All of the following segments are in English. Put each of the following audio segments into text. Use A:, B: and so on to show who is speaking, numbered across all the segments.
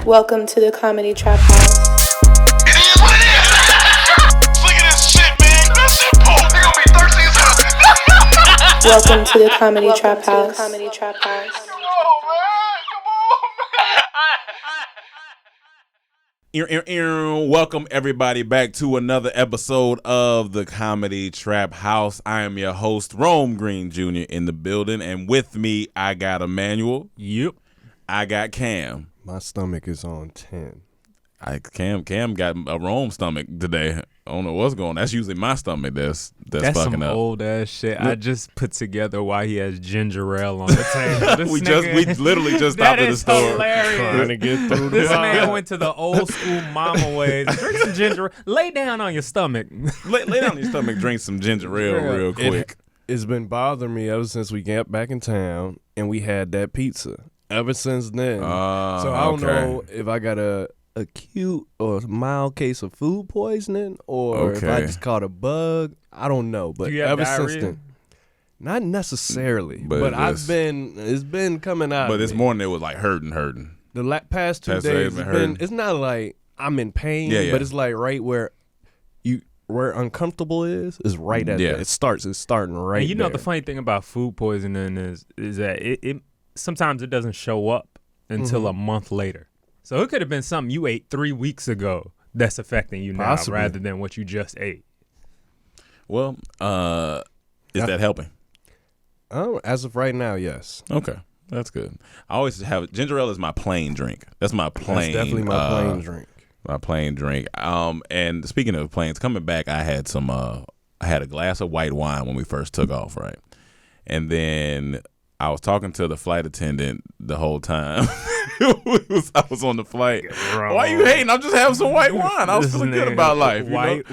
A: Welcome to the Comedy Trap House.
B: It is what it is. Look at this shit, man. That shit pulled. They gonna be thirsty as hell.
A: Welcome to the Comedy Trap House. Comedy Trap House.
B: Come on, man. Come on, man.
C: Welcome everybody back to another episode of the Comedy Trap House. I am your host, Rome Green Jr. in the building, and with me I got Emmanuel.
D: Yep.
C: I got Cam.
D: My stomach is on 10.
C: Cam got a Rome stomach today. I don't know what's going on. That's usually my stomach that's fucking
E: some
C: up.
E: Old ass shit. I just put together why he has ginger ale on the table.
C: we literally just stopped at the store.
E: Hilarious.
D: Trying to get through
E: This man went to the old school mama ways. Drink some ginger. Lay down on your stomach.
C: lay down on your stomach, drink some ginger ale real quick.
D: It's been bothering me ever since we got back in town and we had that pizza. Ever since then. So I don't know if I got a acute or mild case of food poisoning or if I just caught a bug. I don't know. But ever since then. Not necessarily. But it's been coming out.
C: But this morning it was like hurting.
D: The past 2 days it's not like I'm in pain, but it's like right where uncomfortable is right at that. It's starting right.
E: And you know
D: there.
E: the funny thing about food poisoning is that it sometimes it doesn't show up until a month later. So it could have been something you ate 3 weeks ago that's affecting you now rather than what you just ate.
C: Well, is that helping?
D: Oh, as of right now, yes.
C: Okay, that's good. I always have ginger ale is my plain drink. That's my plain.
D: That's definitely my plain drink.
C: My plain drink. And speaking of plains, coming back, I had some. I had a glass of white wine when we first took off, right? And then I was talking to the flight attendant the whole time. I was on the flight. Why are you hating? I'm just having some white wine. I was feeling good about life.
E: White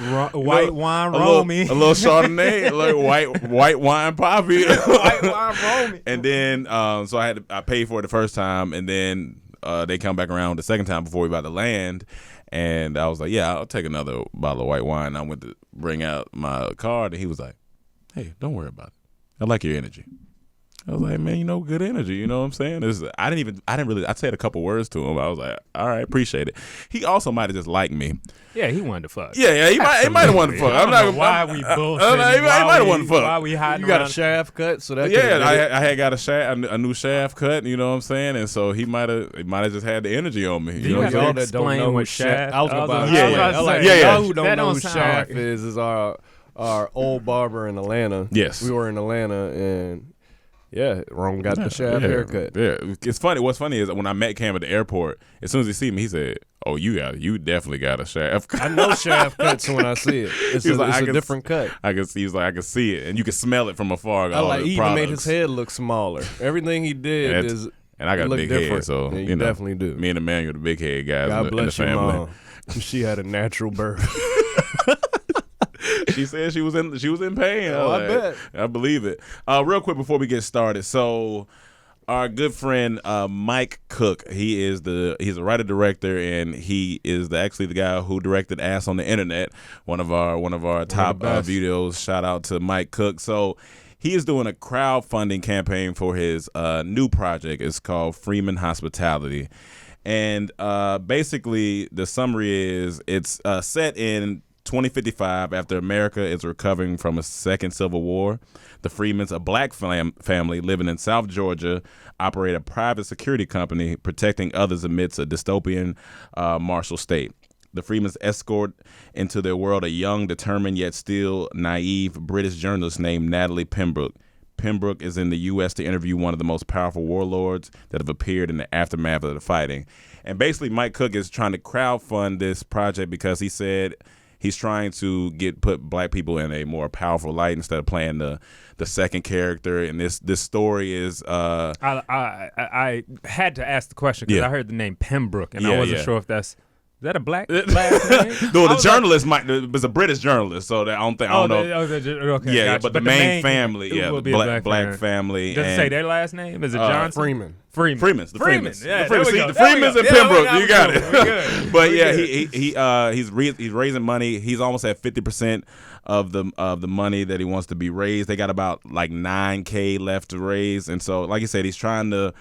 E: wine Romy.
C: A little Chardonnay, like white wine Poppy.
E: White wine Romy.
C: And then, so I paid for it the first time, and then they come back around the second time before we about to land. And I was like, yeah, I'll take another bottle of white wine. I went to bring out my card, and he was like, hey, don't worry about it. I like your energy. I was like, man, good energy. You know what I'm saying? I said a couple words to him. I was like, all right, appreciate it. He also might have just liked me.
E: Yeah, he wanted to fuck.
C: Yeah, he might have wanted to fuck.
E: I don't know why we bullshitting.
C: He might have wanted to fuck.
E: Why we hiding
D: You got
E: around?
D: a shaft cut, so that
C: I had got a new shaft cut. You know what I'm saying? And so he might have just had the energy on me.
E: You know
D: y'all that don't
E: explain
D: know
E: what
D: what
E: shaft?
D: I was about
C: Yeah.
D: Y'all who don't
E: That
D: know
E: don't
D: who
E: sound
D: Shaft
E: like-
D: is our old barber in Atlanta.
C: Yes.
D: We were in Atlanta and Rome got the shaft haircut.
C: Yeah, it's funny. What's funny is that when I met Cam at the airport, as soon as he see me, he said, "Oh, you definitely got a shaft."
D: I know shaft cuts when I see it. It's a different cut.
C: I can see it, and you can smell it from afar.
D: He even made his head look smaller. Everything he did
C: and I got a big
D: different.
C: head, so
D: you definitely do.
C: Me and Emmanuel, the big head guys
D: God
C: in the
D: bless your
C: family.
D: mom. She had a natural birth.
C: She said she was in pain.
D: I bet.
C: I believe it. Real quick before we get started, so our good friend Mike Cook, he's a writer director, and he is actually the guy who directed Ass on the Internet, one of our top videos. Shout out to Mike Cook. So he is doing a crowdfunding campaign for his new project. It's called Freeman Hospitality. And basically the summary is it's set in 2055, after America is recovering from a second civil war. The Freemans, a black family living in South Georgia, operate a private security company protecting others amidst a dystopian martial state. The Freemans escort into their world a young, determined, yet still naive British journalist named Natalie Pembroke. Pembroke is in the U.S. to interview one of the most powerful warlords that have appeared in the aftermath of the fighting. And basically, Mike Cook is trying to crowdfund this project because he said he's trying to put black people in a more powerful light instead of playing the second character. And this story is.
E: I had to ask the question because I heard the name Pembroke and I wasn't sure if that's. Is that a black last name?
C: No, the journalist was a British journalist, so I don't know.
E: Okay,
C: yeah,
E: gotcha.
C: but the main family,
E: will be a
C: black family.
E: Does it say their last name? Is it Johnson?
D: Freeman.
C: Freemans. The Freemans.
E: Yeah,
C: the Freemans.
E: there we go.
C: The Freemans and Pembroke. You got it.
E: We're good.
C: But he's raising money. He's almost at 50% of the money that he wants to be raised. They got about like $9,000 left to raise, and so like you said, he's trying to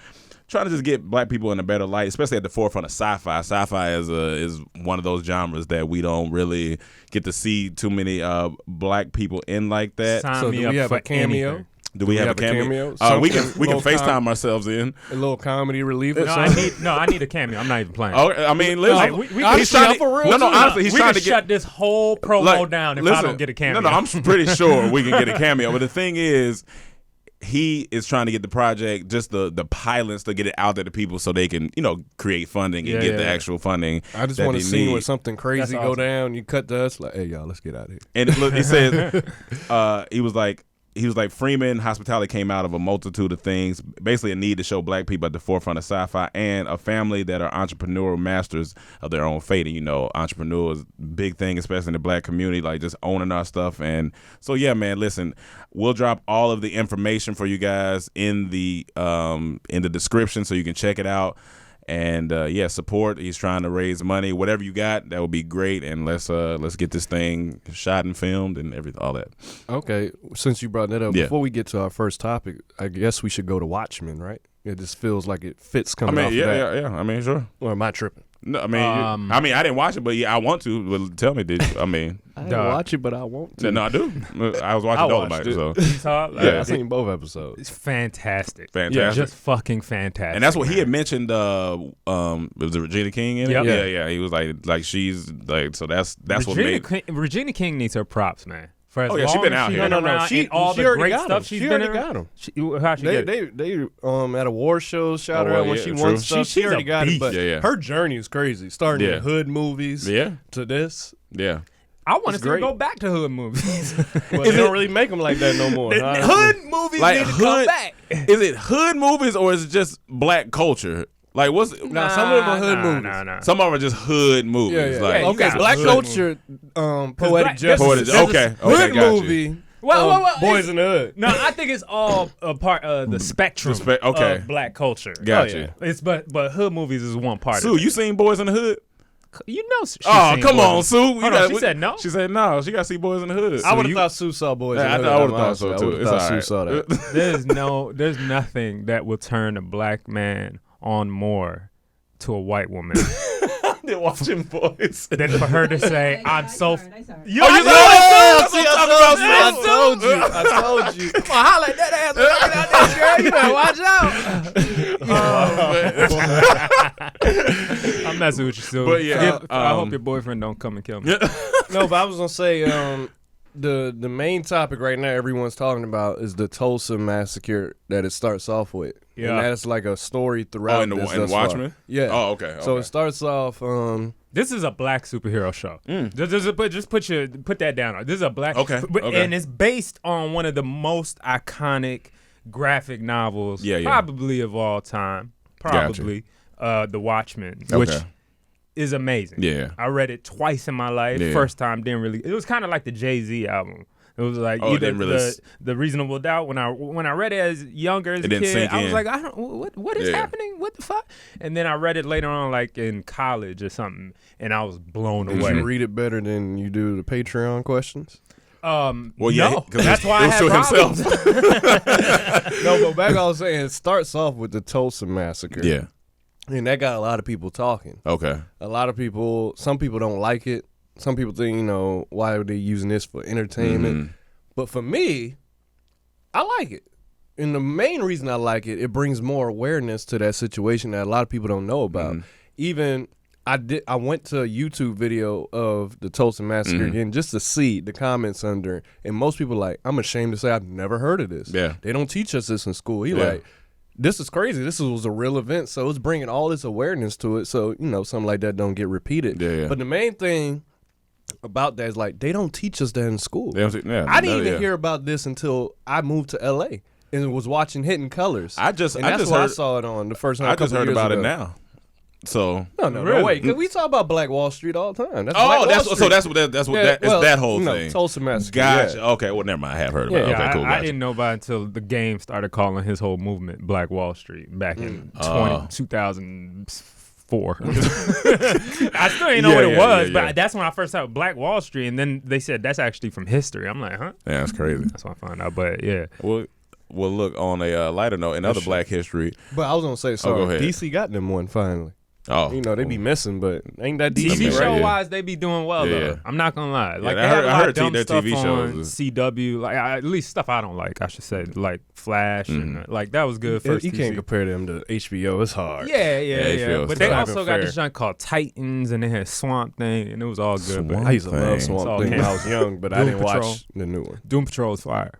C: trying to just get black people in a better light, especially at the forefront of sci-fi. Sci-fi is one of those genres that we don't really get to see too many black people in like that.
D: So do we have a cameo?
E: Anything.
C: Do we have a cameo? We can FaceTime ourselves in
D: a little comedy relief.
E: No, I need a cameo. I'm not even playing.
C: Oh, I mean, listen,
E: he's trying to
C: honestly, he's trying to
E: shut this whole promo down if I don't get a cameo.
C: No, I'm pretty sure we can get a cameo. But the thing is, he is trying to get the project, just the pilots, to get it out there to people so they can, create funding and get the actual funding.
D: I just want to see where something crazy go down. You cut to us like, hey, y'all, let's get out of here.
C: And look, he said, he was like, Freeman Hospitality came out of a multitude of things, basically a need to show black people at the forefront of sci-fi and a family that are entrepreneurial masters of their own fate. And, entrepreneur is a big thing, especially in the black community, like just owning our stuff. And so, yeah, man, listen, we'll drop all of the information for you guys in the description so you can check it out. And support. He's trying to raise money. Whatever you got, that would be great. And let's get this thing shot and filmed and everything, all that.
D: Okay, since you brought that up, before we get to our first topic, I guess we should go to Watchmen, right? It just feels like it fits coming off of that.
C: Yeah. I mean, sure.
D: Or am I tripping?
C: No, I mean, I didn't watch it, but I want to. Well, tell me, did you? I mean,
D: I didn't watch it, but I want to.
C: No, I do. I was watching Dolemite, so
D: I've seen both episodes.
E: It's fantastic.
C: Yeah,
E: just fucking fantastic.
C: And that's what he had mentioned. Was it Regina King in it?
E: Yep.
C: Yeah. He was like she's like, so that's what made
E: Regina King needs her props, man. For as
C: she been out here.
E: She all the great stuff she's been in.
D: Got them.
E: How she get it?
D: They at award shows shout her out when she won stuff. She already got it, but her journey is crazy. Starting in hood movies to this.
C: Yeah.
E: I want to see her go back to hood movies.
D: But they don't really make them like that no more.
E: Hood movies need to come back.
C: Is it hood movies or is it just black culture? Like what's
D: some of them are hood movies.
E: Nah.
C: Some of them are just hood movies.
D: Yeah.
C: Like,
D: okay, black culture, poetic justice.
C: Okay,
D: hood
C: got
D: movie.
C: You.
E: Well,
D: Boys in the Hood.
E: No, I think it's all a part of the spectrum of black culture.
C: Gotcha.
E: It's but hood movies is one part.
C: Sue,
E: of it.
C: you seen Boys in the Hood?
E: You know.
C: Come on, Sue.
E: She said no.
C: She said no. She got to see Boys in the Hood.
D: I would have thought Sue saw Boys in the Hood.
C: I would have thought so too.
D: It's Sue saw that.
E: There's nothing that will turn a black man on more to a white woman
C: than watching Boys.
E: Than for her to say, "I'm so."
C: You know
D: I told you. Come on, holla at that ass. Girl, you better watch out.
E: I'm messing with you, Sue.
C: But yeah,
E: I hope your boyfriend don't come and kill me.
D: No, but I was gonna say the main topic right now everyone's talking about is the Tulsa massacre that it starts off with.
E: Yeah,
D: and that's like a story throughout.
C: In Watchmen.
D: Yeah.
C: Oh, okay.
D: So it starts off.
E: This is a black superhero show. Just put that down. This is a black.
C: Okay.
E: And it's based on one of the most iconic graphic novels, probably of all time. Probably, The Watchmen, which is amazing.
C: Yeah,
E: I read it twice in my life.
C: Yeah.
E: First time didn't really. It was kind of like the Jay-Z album. It was like either the Reasonable Doubt. When I read it as younger as a kid, I was like, I don't. What is happening? What the fuck? And then I read it later on, like in college or something, and I was blown away.
D: Did you read it better than you do the Patreon questions?
E: No,
C: that's
E: why I had problems.
D: No, but back I was saying, it starts off with the Tulsa massacre.
C: Yeah.
D: And that got a lot of people talking.
C: Okay.
D: A lot of people, some people don't like it. Some people think, why are they using this for entertainment? Mm-hmm. But for me, I like it. And the main reason I like it, it brings more awareness to that situation that a lot of people don't know about. Mm-hmm. Even I went to a YouTube video of the Tulsa massacre again just to see the comments under, and most people like, I'm ashamed to say I've never heard of this.
C: Yeah.
D: They don't teach us this in school. Like, this is crazy. This was a real event, so it's bringing all this awareness to it. So something like that don't get repeated.
C: Yeah.
D: But the main thing about that is like they don't teach us that in school. I didn't even hear about this until I moved to LA and was watching Hidden Colors.
C: I
D: saw it on the first time.
C: I just heard about it now. So
D: no, wait, because we talk about Black Wall Street all the time.
C: That whole thing.
D: Tulsa massacre.
C: Gotcha.
D: Yeah.
C: Okay, well, never mind. I have heard about it. Okay, cool.
E: I didn't know about it until the Game started calling his whole movement Black Wall Street back in 2004. I still didn't know what it was, but that's when I first saw Black Wall Street, and then they said that's actually from history. I'm like, huh?
C: Yeah, that's crazy.
E: That's what I found out. But yeah,
C: well, well, look, on a lighter note, in other Black history.
D: But I was gonna say,
C: go ahead.
D: DC got them one finally.
C: Oh,
D: they be missing, but ain't that DC?
E: TV show
C: right?
E: wise, they be doing well though. I'm not gonna lie. Like
C: I
E: they have
C: heard-
E: a
C: I
E: lot
C: heard
E: of dumb
C: their
E: stuff
C: TV
E: on
C: shows.
E: CW. Like at least stuff I don't like. I should say like Flash and like that was good. First
D: You can't
E: season.
D: compare them to HBO. It's hard.
E: Yeah.
C: HBO
E: But
C: stuff.
E: they
D: Not
E: also
D: even
E: got
D: fair.
E: this joint called Titans, and they had Swamp Thing, and it was all good.
C: Swamp
D: I used to love
C: Thing.
D: Swamp
E: It's
D: Thing when
E: all
D: I was young, but I
E: Doom
D: didn't
E: Patrol.
D: watch the new one.
E: Doom Patrol is fire.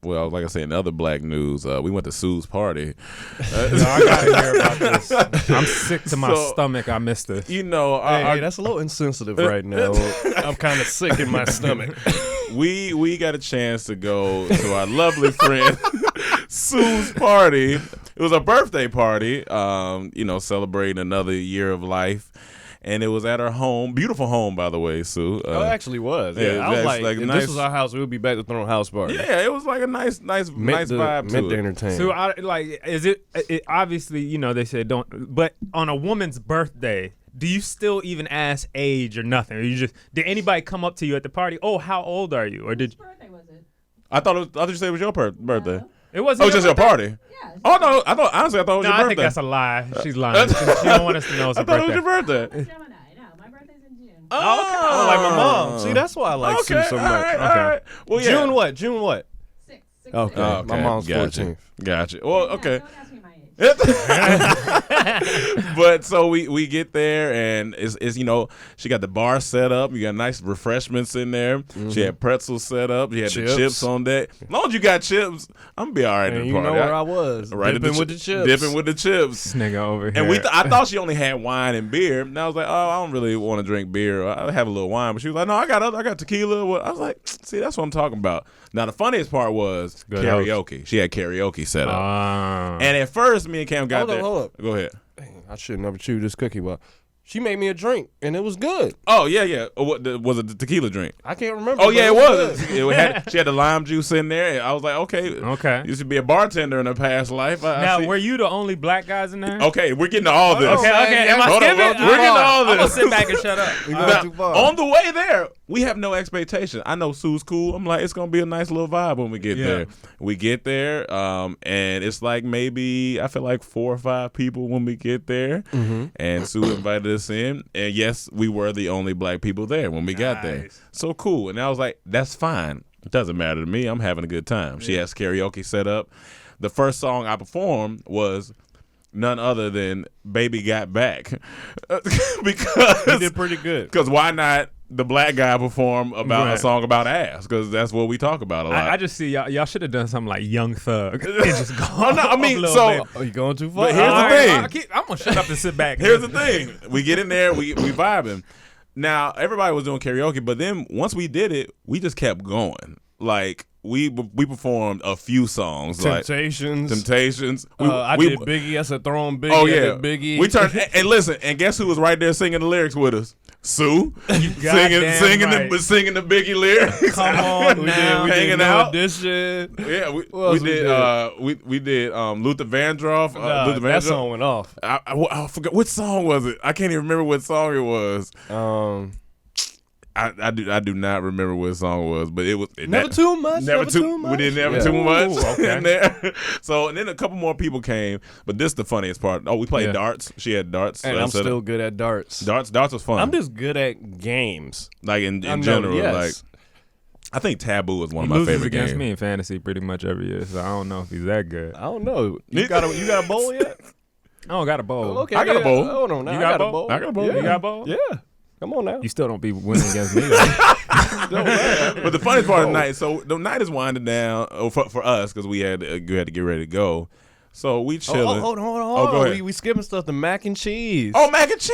C: Well, like I said, in other Black news, we went to Sue's party.
E: I gotta hear about this. I'm sick to my stomach. I missed this.
C: You know,
D: Hey, that's a little insensitive right now. I'm kind of sick in my stomach.
C: we got a chance to go to our lovely friend Sue's party. It was a birthday party, celebrating another year of life. And it was at her home, beautiful home, by the way, Sue.
D: It actually was.
C: yeah,
D: Yeah, I was
C: like
D: if
C: nice-
D: this was our house, we would be back to throwing house party.
C: Yeah, it was like a nice vibe
D: meant
C: to it.
D: entertain.
E: So, is it obviously, they said don't, but on a woman's birthday, do you still even ask age or nothing? Or did anybody come up to you at the party? Oh, how old are you? Or did you?
F: Which birthday was it?
C: I thought you said it was your birthday.
E: It wasn't.
C: Oh, it was just your party.
F: Yeah.
C: Oh no, honestly I thought it was
E: No,
C: your
E: I
C: birthday.
E: think that's a lie. She's lying. She don't want us to know it's
C: I
E: her
C: thought it was
E: birthday.
C: your birthday.
F: Gemini. No, my birthday's in June.
C: Oh,
D: like my mom. See, that's why I like Sue so much.
C: All right. Well, yeah.
D: June what? June what?
F: 6.
D: Okay.
C: Oh,
D: My mom's
C: gotcha.
D: 14th.
C: Gotcha. Well, okay.
F: Don't ask me my age.
C: But so we get there and it's she got the bar set up. You got nice refreshments in there. She had pretzels set up. You had the
D: Chips.
C: chips on deck. As long as you got chips, I'm gonna be all right
D: And
C: at the
D: you
C: party.
D: know where I was.
C: Right at
D: Dipping with the chips.
C: Dipping with the chips.
E: This nigga over here.
C: And I thought she only had wine and beer. And I was like, oh, I don't really want to drink beer. I have a little wine. But she was like, no, I got tequila. Well, I was like, see, that's what I'm talking about. Now, the funniest part was
E: Good
C: karaoke. She had karaoke set up.
E: Ah.
C: And at first, me and Cam got there.
D: Hold up.
C: Go ahead.
D: Dang, I should never chew this cookie, but she made me a drink, and it was good.
C: Oh, yeah. Was it the tequila drink?
D: I can't remember.
C: Oh,
D: but
C: yeah, it was.
D: good.
C: She had the lime juice in there. And I was like, okay. Used to be a bartender in a past life.
E: Now, were you the only black guys in there?
C: Okay, we're getting to all this.
E: Okay. Am I
C: Hold on,
E: skipping?
C: we're getting to all
E: I'm gonna
C: this.
E: sit back and shut up.
D: You going
C: Now,
D: too far.
C: on the way there, we have no expectation. I know Sue's cool. I'm like, it's gonna be a nice little vibe when we get there. We get there, and it's like maybe I feel like 4 or 5 people when we get there. And Sue invited us in, and yes, we were the only black people there when we got there.
E: Nice.
C: So cool. And I was like, that's fine. It doesn't matter to me. I'm having a good time. She has karaoke set up. The first song I performed was none other than Baby Got Back. Because
D: You did pretty good.
C: Because why not the black guy perform about a
E: Right.
C: song about ass? Because that's what we talk about a lot.
E: I just see y'all should have done something like Young Thug and just go.
C: Oh, no, I mean,
E: a little
C: so-
E: bit.
D: Oh, you going too far?
C: But here's the thing.
E: I'm gonna shut up and sit back.
C: Here's the thing. We get in there, we vibing. Now, everybody was doing karaoke, but then once we did it, we just kept going. Like, we performed a few songs.
D: Temptations.
C: Like Temptations.
D: I did Biggie. I said throw on Biggie.
C: Oh,
D: I
C: yeah.
D: did Biggie.
C: We turned, and listen, and guess who was right there singing the lyrics with us? Sue.
E: goddamn
C: singing
E: right.
C: the Biggie lyrics.
E: Come on
D: we
E: now.
D: did
C: Hanging
D: No
C: out.
D: Edition.
C: Yeah, we
D: else we
C: did. We did Luther Vandross. Luther
D: That
C: Vandross.
D: song went off.
C: I forgot what song was it. I can't even remember what song it was. I do not remember what song it was, but it was
D: Never too much.
C: Never too much. We did never too much
E: okay.
C: in there. So and then a couple more people came, but this is the funniest part. Oh, we played darts. She had darts,
D: And I'm still good at darts.
C: Darts was fun.
D: I'm just good at games.
C: like in
D: I know,
C: general.
D: yes.
C: Like I think Taboo is one
E: He
C: of my
E: loses
C: favorite
E: against
C: games.
E: me in fantasy pretty much every year, so I don't know if he's that good.
D: I don't know. You got a bowl yet?
E: I don't got a bowl.
D: Okay,
C: I got a bowl.
D: Hold on now.
E: You
D: I
E: got
D: got
E: a
D: a
E: bowl?
D: bowl.
C: I got a bowl.
D: Yeah.
E: You got a bowl?
D: Yeah. Come on now.
E: You still don't be winning against me. Though.
C: But the funniest part of the night, so the night is winding down for us because we had to get ready to go. So we chilling.
D: Hold on.
C: Oh, go ahead.
D: We skipping stuff. The mac and cheese.
C: Oh, mac and cheese.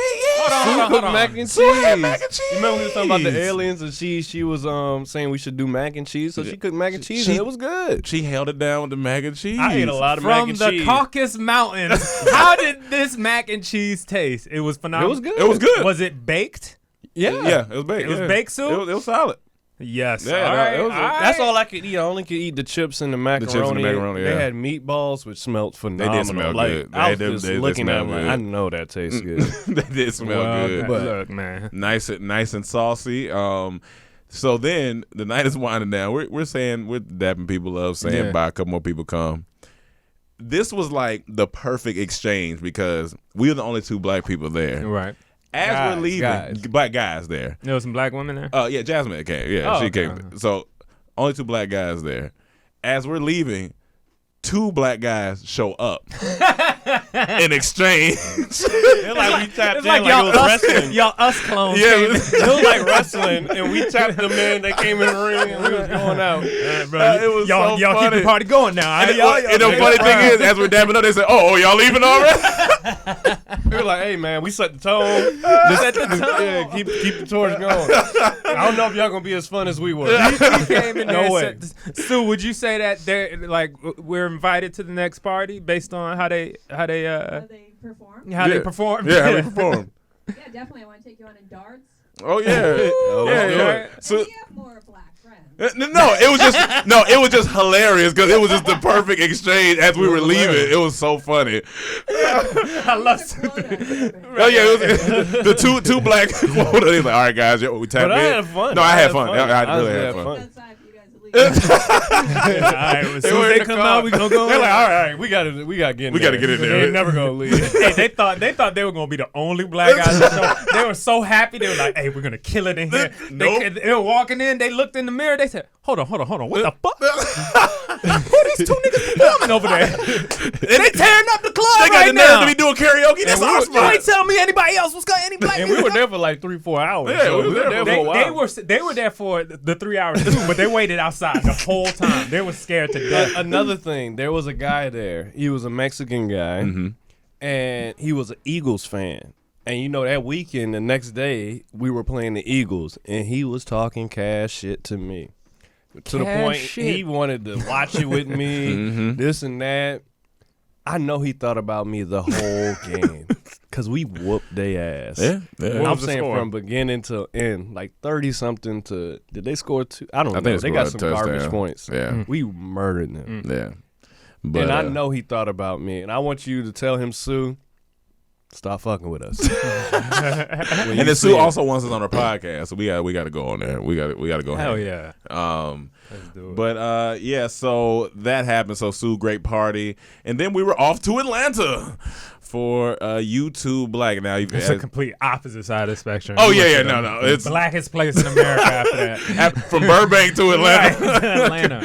C: Yeah.
D: Hold on. Mac and cheese.
C: Sue had mac and cheese.
D: You remember we were talking about the aliens and she was saying we should do mac and cheese, so she cooked mac and cheese and it was good.
C: She held it down with the mac and cheese.
D: I ate a lot of mac
E: From
D: and
E: the
D: cheese.
E: Caucasus Mountains, how did this mac and cheese taste? It was
D: It
E: phenomenal.
D: was good.
C: It was good.
E: Was it baked?
C: Yeah, it was baked.
E: It was
C: yeah.
E: baked soup?
C: It was solid.
E: Yes.
C: Yeah,
E: all
C: no,
E: right,
C: it was
D: That's all I could eat. I only could eat the chips and the macaroni.
C: chips and the macaroni,
D: They
C: yeah.
D: had meatballs, which smelled phenomenal.
C: smell
D: like,
C: good.
D: I was
C: They
D: just
C: did
D: looking at
C: smell
D: them like,
C: good.
D: I know that tastes good.
C: They did smell
E: Well,
C: good.
D: But-
E: look, man.
C: Nice and saucy. So then the night is winding down. We're dapping people up, saying bye. A couple more people come. This was like the perfect exchange because we were the only 2 black people there.
E: Right.
C: As we're leaving, black guys there.
E: There was some black women there?
C: Yeah, Jasmine came. Yeah, she came. So only 2 black guys there. As we're leaving, 2 black guys show up in exchange.
D: They're like we tapped in like it was wrestling.
E: Y'all us clones.
C: Yeah,
D: it was like wrestling, and we tapped them in. They came in the ring, and we was going out.
C: It was
E: y'all
C: so funny.
E: keep the party going now.
C: And the funny thing is, as we're dapping up, they said, "Oh, y'all leaving already?"
D: We were like, "Hey, man, we set the tone. Just set the tone. Yeah, keep the torch going." I don't know if y'all gonna be as fun as we were.
E: You came in there.
D: No way.
E: Sue, would you say that they're like we're invited to the next party based on how they
F: perform.
E: they perform?
C: Yeah, how they perform.
F: Yeah, definitely. I want to take you on in darts.
C: Oh yeah, yeah. So,
F: And we have more black friends.
C: it was just hilarious because it was just the perfect exchange as we were leaving. It was so funny.
E: I love
C: Oh yeah, it was, the two black quota. He's like, all right, guys, we tapped in.
D: But I had fun.
C: No, I had fun. I really had fun.
F: Outside for you guys to leave.
E: All right, as soon as they come out, we gonna go.
D: They're like, all right, we gotta get in there.
C: We gotta get in there.
D: They ain't never gonna leave.
E: Hey, they thought they were gonna be the only black guys. They were so happy. They were like, "Hey, we're gonna kill it in here."
C: Nope.
E: They were walking in. They looked in the mirror. They said, "Hold on. What the fuck? Who are these 2 niggas performing over there? They tearing up the club
C: They got
E: right
C: the nerve
E: now.
C: to be doing karaoke. That's our
E: You
C: spot.
E: ain't telling me anybody else was got any black
D: And we
E: people
D: were there for like 3-4 hours.
C: Yeah,
D: so
C: we were there
D: for a while.
E: They were there for the 3 hours too, but they waited outside the whole time. They were scared to death.
D: Another thing, there was a guy there. He was a Mexican guy, and he was an Eagles fan. And you know, that weekend, the next day, we were playing the Eagles, and he was talking cash shit to me. To the point he wanted to watch it with me, this and that. I know he thought about me the whole game because we whooped their ass.
C: Yeah.
D: I'm saying from beginning to end, like 30-something to, did they score 2? I don't know. They got some garbage points.
C: Yeah.
D: We murdered them.
C: Yeah. But,
D: And I know he thought about me. And I want you to tell him, Sue, stop fucking with us.
C: And then Sue also wants us on her podcast, so we got to go on there. We got to go.
E: Hell
C: ahead.
E: yeah. Let's do it.
C: But yeah, so that happened. So Sue, great party, and then we were off to Atlanta for YouTube Black. Now
E: It's a complete opposite side of the spectrum.
C: Oh
E: You
C: yeah,
E: went to
C: no,
E: the
C: it's
E: blackest place in America after that.
C: from Burbank to Atlanta.
E: Right, Atlanta.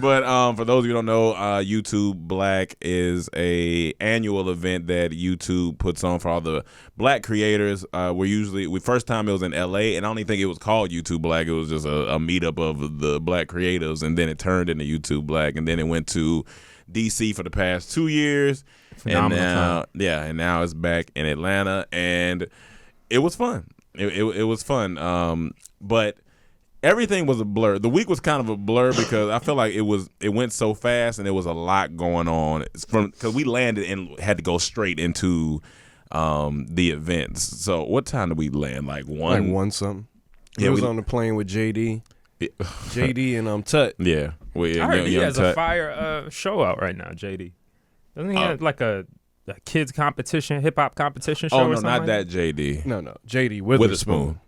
C: But for those of you who don't know, YouTube Black is a annual event that YouTube puts on for all the black creators. We first time it was in LA, and I don't even think it was called YouTube Black. It was just a meetup of the black creatives, and then it turned into YouTube Black, and then it went to DC for the past 2 years.
E: Phenomenal
C: And now it's back in Atlanta, and it was fun. It was fun. But everything was a blur. The week was kind of a blur because I feel like it went so fast, and there was a lot going on. Because we landed and had to go straight into the events. So what time did we land? Like 1?
D: Like 1 something.
C: Yeah,
D: He was on the plane with JD. JD and Tut.
C: Yeah.
E: I heard he has a fire show out right now, JD. Doesn't he have like a kids competition, hip hop competition show?
C: Oh
E: or
C: no,
E: something
C: not
E: like
C: that JD.
D: No, JD Witherspoon.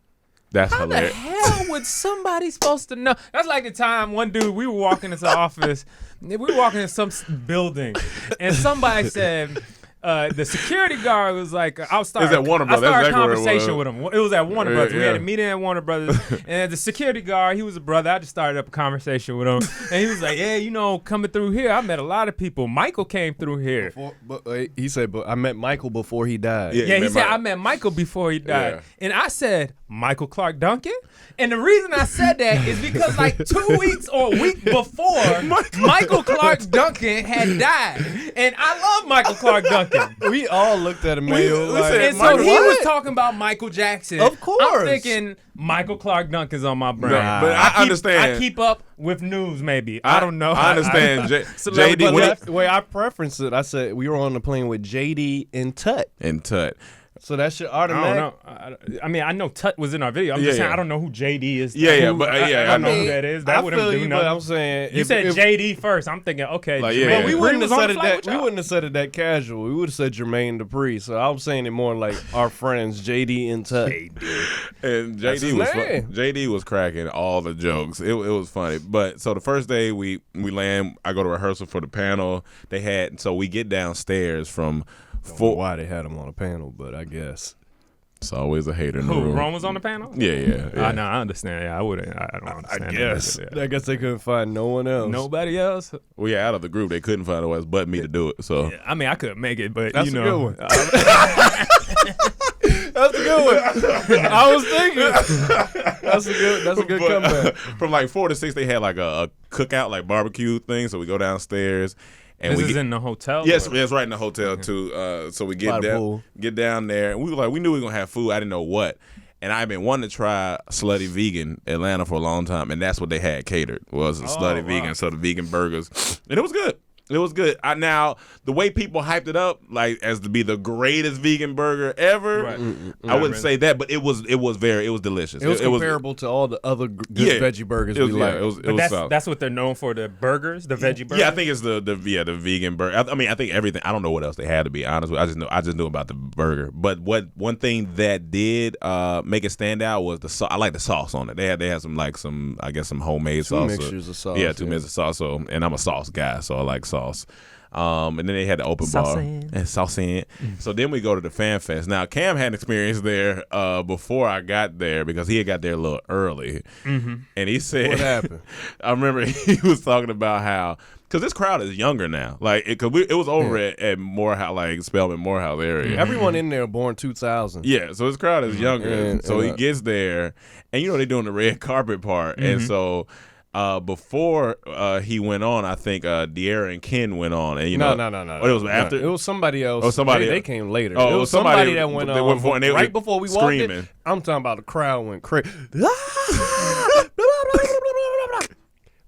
C: That's
E: How
C: hilarious.
E: the hell would somebody supposed to know? That's like the time one dude, we were walking into the office, we were walking in some building, and somebody said, the security guard was like,
C: It's at Warner Brothers.
E: I started
C: That's
E: a
C: exactly where it
E: conversation
C: was.
E: with him. It was at Warner Brothers. We had
C: Yeah.
E: a meeting at Warner Brothers, and the security guard, he was a brother. I just started up a conversation with him, and he was like, yeah, coming through here, I met a lot of people. Michael came through here.
D: He said, but I met Michael before he died.
E: Yeah, he said, I met Michael before he died.
C: Yeah.
E: And I said, Michael Clark Duncan? And the reason I said that is because like 2 weeks or a week before, Michael Clark Duncan had died. And I love Michael Clark Duncan.
D: We all looked at him, like,
E: And so he was talking about Michael Jackson.
D: Of course.
E: I'm thinking Michael Clark Duncan's on my brain.
C: Nah, but I understand.
E: I keep up with news, maybe. I don't know.
C: I understand.
D: JD,
C: JD
D: the way I preferenced it, I said we were on the plane with JD and Tut.
C: and Tut.
D: So that shit
E: I
D: automatic.
E: don't know. I mean, I know Tut was in our video. I'm just saying I don't know who JD is.
C: Yeah,
E: Who-
C: but
E: I know who that is. That
D: I
E: wouldn't
D: feel
E: do
D: you,
E: nothing.
D: but I'm saying
E: You said JD first. I'm thinking, okay,
C: Like,
E: Jermaine
C: yeah.
D: Well, we
E: Dupri
D: wouldn't have
E: was on
D: said
E: the
D: it
E: flight
D: that.
E: with
D: We
E: y'all?
D: wouldn't have said it that casual. We would have said Jermaine Dupri. So I'm saying it more like our friends JD and Tut.
C: And
D: That's his
C: JD was
D: name.
C: JD was cracking all the jokes. It was funny. But so the first day we land, I go to rehearsal for the panel. So we get downstairs from
D: Don't know why they had him on a panel, but I guess.
C: It's always a hater in the
E: Who?
C: room.
E: Rome was on the panel?
C: Yeah.
E: No, I understand. Yeah, I wouldn't. I don't understand.
D: I
E: that
D: guess.
E: either, yeah.
D: I guess they couldn't find no one else.
E: Nobody else.
C: Well, yeah, out of the group, they couldn't find anyone else but me to do it. So
E: Yeah, I mean, I could make it, but
D: That's
E: you
D: a
E: know,
D: good one. That's a good one. I was thinking. That's a good
C: But,
D: comeback.
C: from like 4 to 6, they had like a cookout, like barbecue thing. So we go downstairs. And
E: this
C: we
E: is
C: get,
E: in the hotel.
C: yes,
E: or-
C: it's right in the hotel too. So we
D: By the pool.
C: get down there, and we knew we were gonna have food. I didn't know what, and I've been wanting to try Slutty Vegan Atlanta for a long time, and that's what they had catered was a Slutty Vegan, so the vegan burgers, and it was good. It was good. Now the way people hyped it up, like as to be the greatest vegan burger ever,
E: Right.
C: I wouldn't say that, but it was delicious.
D: It was comparable to all the other good veggie burgers
C: It was,
D: we like.
C: it was
E: But
C: solid.
E: that's what they're known for, the burgers, the veggie burgers.
C: Yeah, I think it's the vegan burger. I mean, I think everything. I don't know what else they had, to be honest with you. I just knew about the burger. But one thing that did make it stand out was the sauce. I like the sauce on it. They had some homemade
D: Two
C: sauce.
D: mixtures of sauce.
C: Yeah, two mixtures of sauce. So, and I'm a sauce guy, so I like sauce. And then they had the open bar and sauce in. So then we go to the Fan Fest. Now Cam had an experience there before I got there because he had got there a little early, and he said,
D: What happened?
C: I remember he was talking about how because this crowd is younger now, like it was over at Morehouse, like Spelman Morehouse area.
D: Everyone in there born 2000.
C: Yeah, so this crowd is younger.
D: And-
C: so he
D: and,
C: gets there, and they're doing the red carpet part, and so. Before he went on, I think De'Ara and Ken went on, and
D: No.
C: Oh, it was after.
D: It was somebody else.
C: Oh, somebody
D: They
C: else.
D: came later.
C: Oh,
D: it was somebody that went
C: they
D: on
C: went for- and they
D: right
C: were
D: before we
C: screaming.
D: walked in. I'm talking about the crowd went crazy.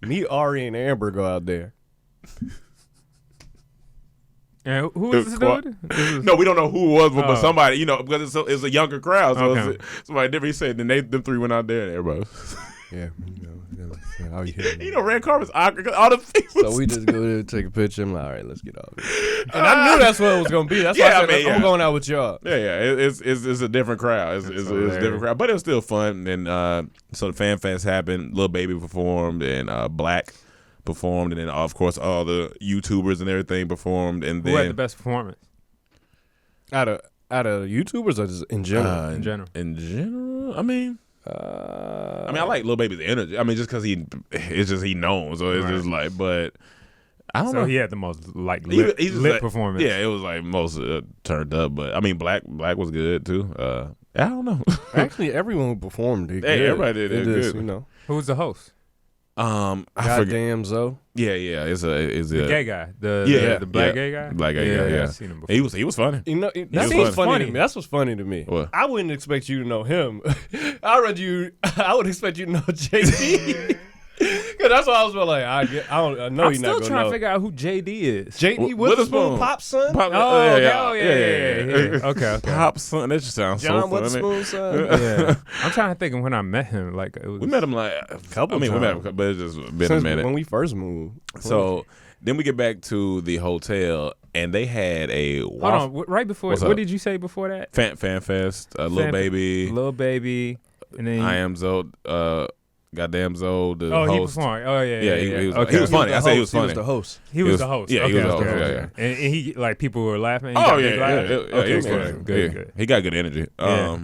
D: Me, Ari, and Amber go out there.
E: And who is this dude?
C: No, we don't know who it was, but
E: Oh.
C: somebody, because it's a younger crowd, so
E: Okay.
C: it's somebody different. He said, then them three went out there, and everybody.
D: Yeah,
C: Red carpet's awkward 'cause all the people.
D: So we just go there, take a picture. I'm like, all right, let's get off. And I knew that's what it was gonna be. That's why I said, I'm going out with y'all.
C: Yeah, it's a different crowd. It's a different crowd, but it was still fun. And so the Fan Fest happened. Lil Baby performed, and Black performed, and then of course all the YouTubers and everything performed. And
E: Who had the
C: then
E: best performance?
D: Out of YouTubers or just in general?
E: In general.
C: in general, I mean, I like Lil Baby's energy. I mean, just because he knows, so it's
E: Right.
C: just like, but I don't
E: So
C: know.
E: he had the most like
C: He
E: lit,
C: just
E: lit
C: like-
E: performance.
C: Yeah, it was like most turned up, but I mean, Black was good too. I don't know.
D: Actually, everyone who performed did
C: Hey,
D: good.
C: everybody did
D: It
C: good.
D: is, you know.
E: Who was the host?
C: I forget.
D: Goddamn Zoe.
C: Yeah, it's
E: The
C: a
E: gay guy. The black gay guy.
C: Black gay guy. Yeah,
E: I've seen him before.
C: he was funny.
D: You know,
C: was
D: that's what's
E: funny.
D: funny to me. That's what's funny to me.
C: What?
D: I wouldn't expect you to know him. I would expect you to know JD. Because that's what I was like. I know
E: I'm
D: you're
E: still
D: not
E: trying
D: gonna
E: to
D: know.
E: figure out who JD is.
D: JD
C: Witherspoon.
D: Witherspoon, Pop's son.
C: Pop,
E: Oh, yeah. Okay.
C: Pop son. That just sounds
D: John
C: so funny.
D: Witherspoon's son.
E: Yeah. I'm trying to think of when I met him. Like it was,
C: We met him like a
D: Couple
C: I mean, we met
D: times.
C: him, but it's just been
D: Since
C: a minute.
D: when we first moved.
C: So then we get back to the hotel, and they had a
E: Hold on. Right before,
C: What's
E: what
C: up?
E: did you say before that?
C: Fan Fest, Lil Baby,
E: Lil Baby, and then
C: I Am Zoe, goddamn Zoe, the
E: Oh, he
C: host.
E: performed. Oh yeah.
C: Yeah, he was-
E: Okay.
C: he was funny. I said he was
D: He was
C: funny.
D: the host.
E: He was the host.
C: Yeah, he was the
E: okay,
C: host.
E: okay.
C: Yeah.
E: And he like people were laughing. He
C: Oh
E: got
C: yeah,
E: big
C: yeah,
E: laugh?
C: yeah,
E: Okay,
C: he was
E: good,
C: funny.
E: good,
C: Yeah.
E: good.
C: He got good energy.
E: Yeah.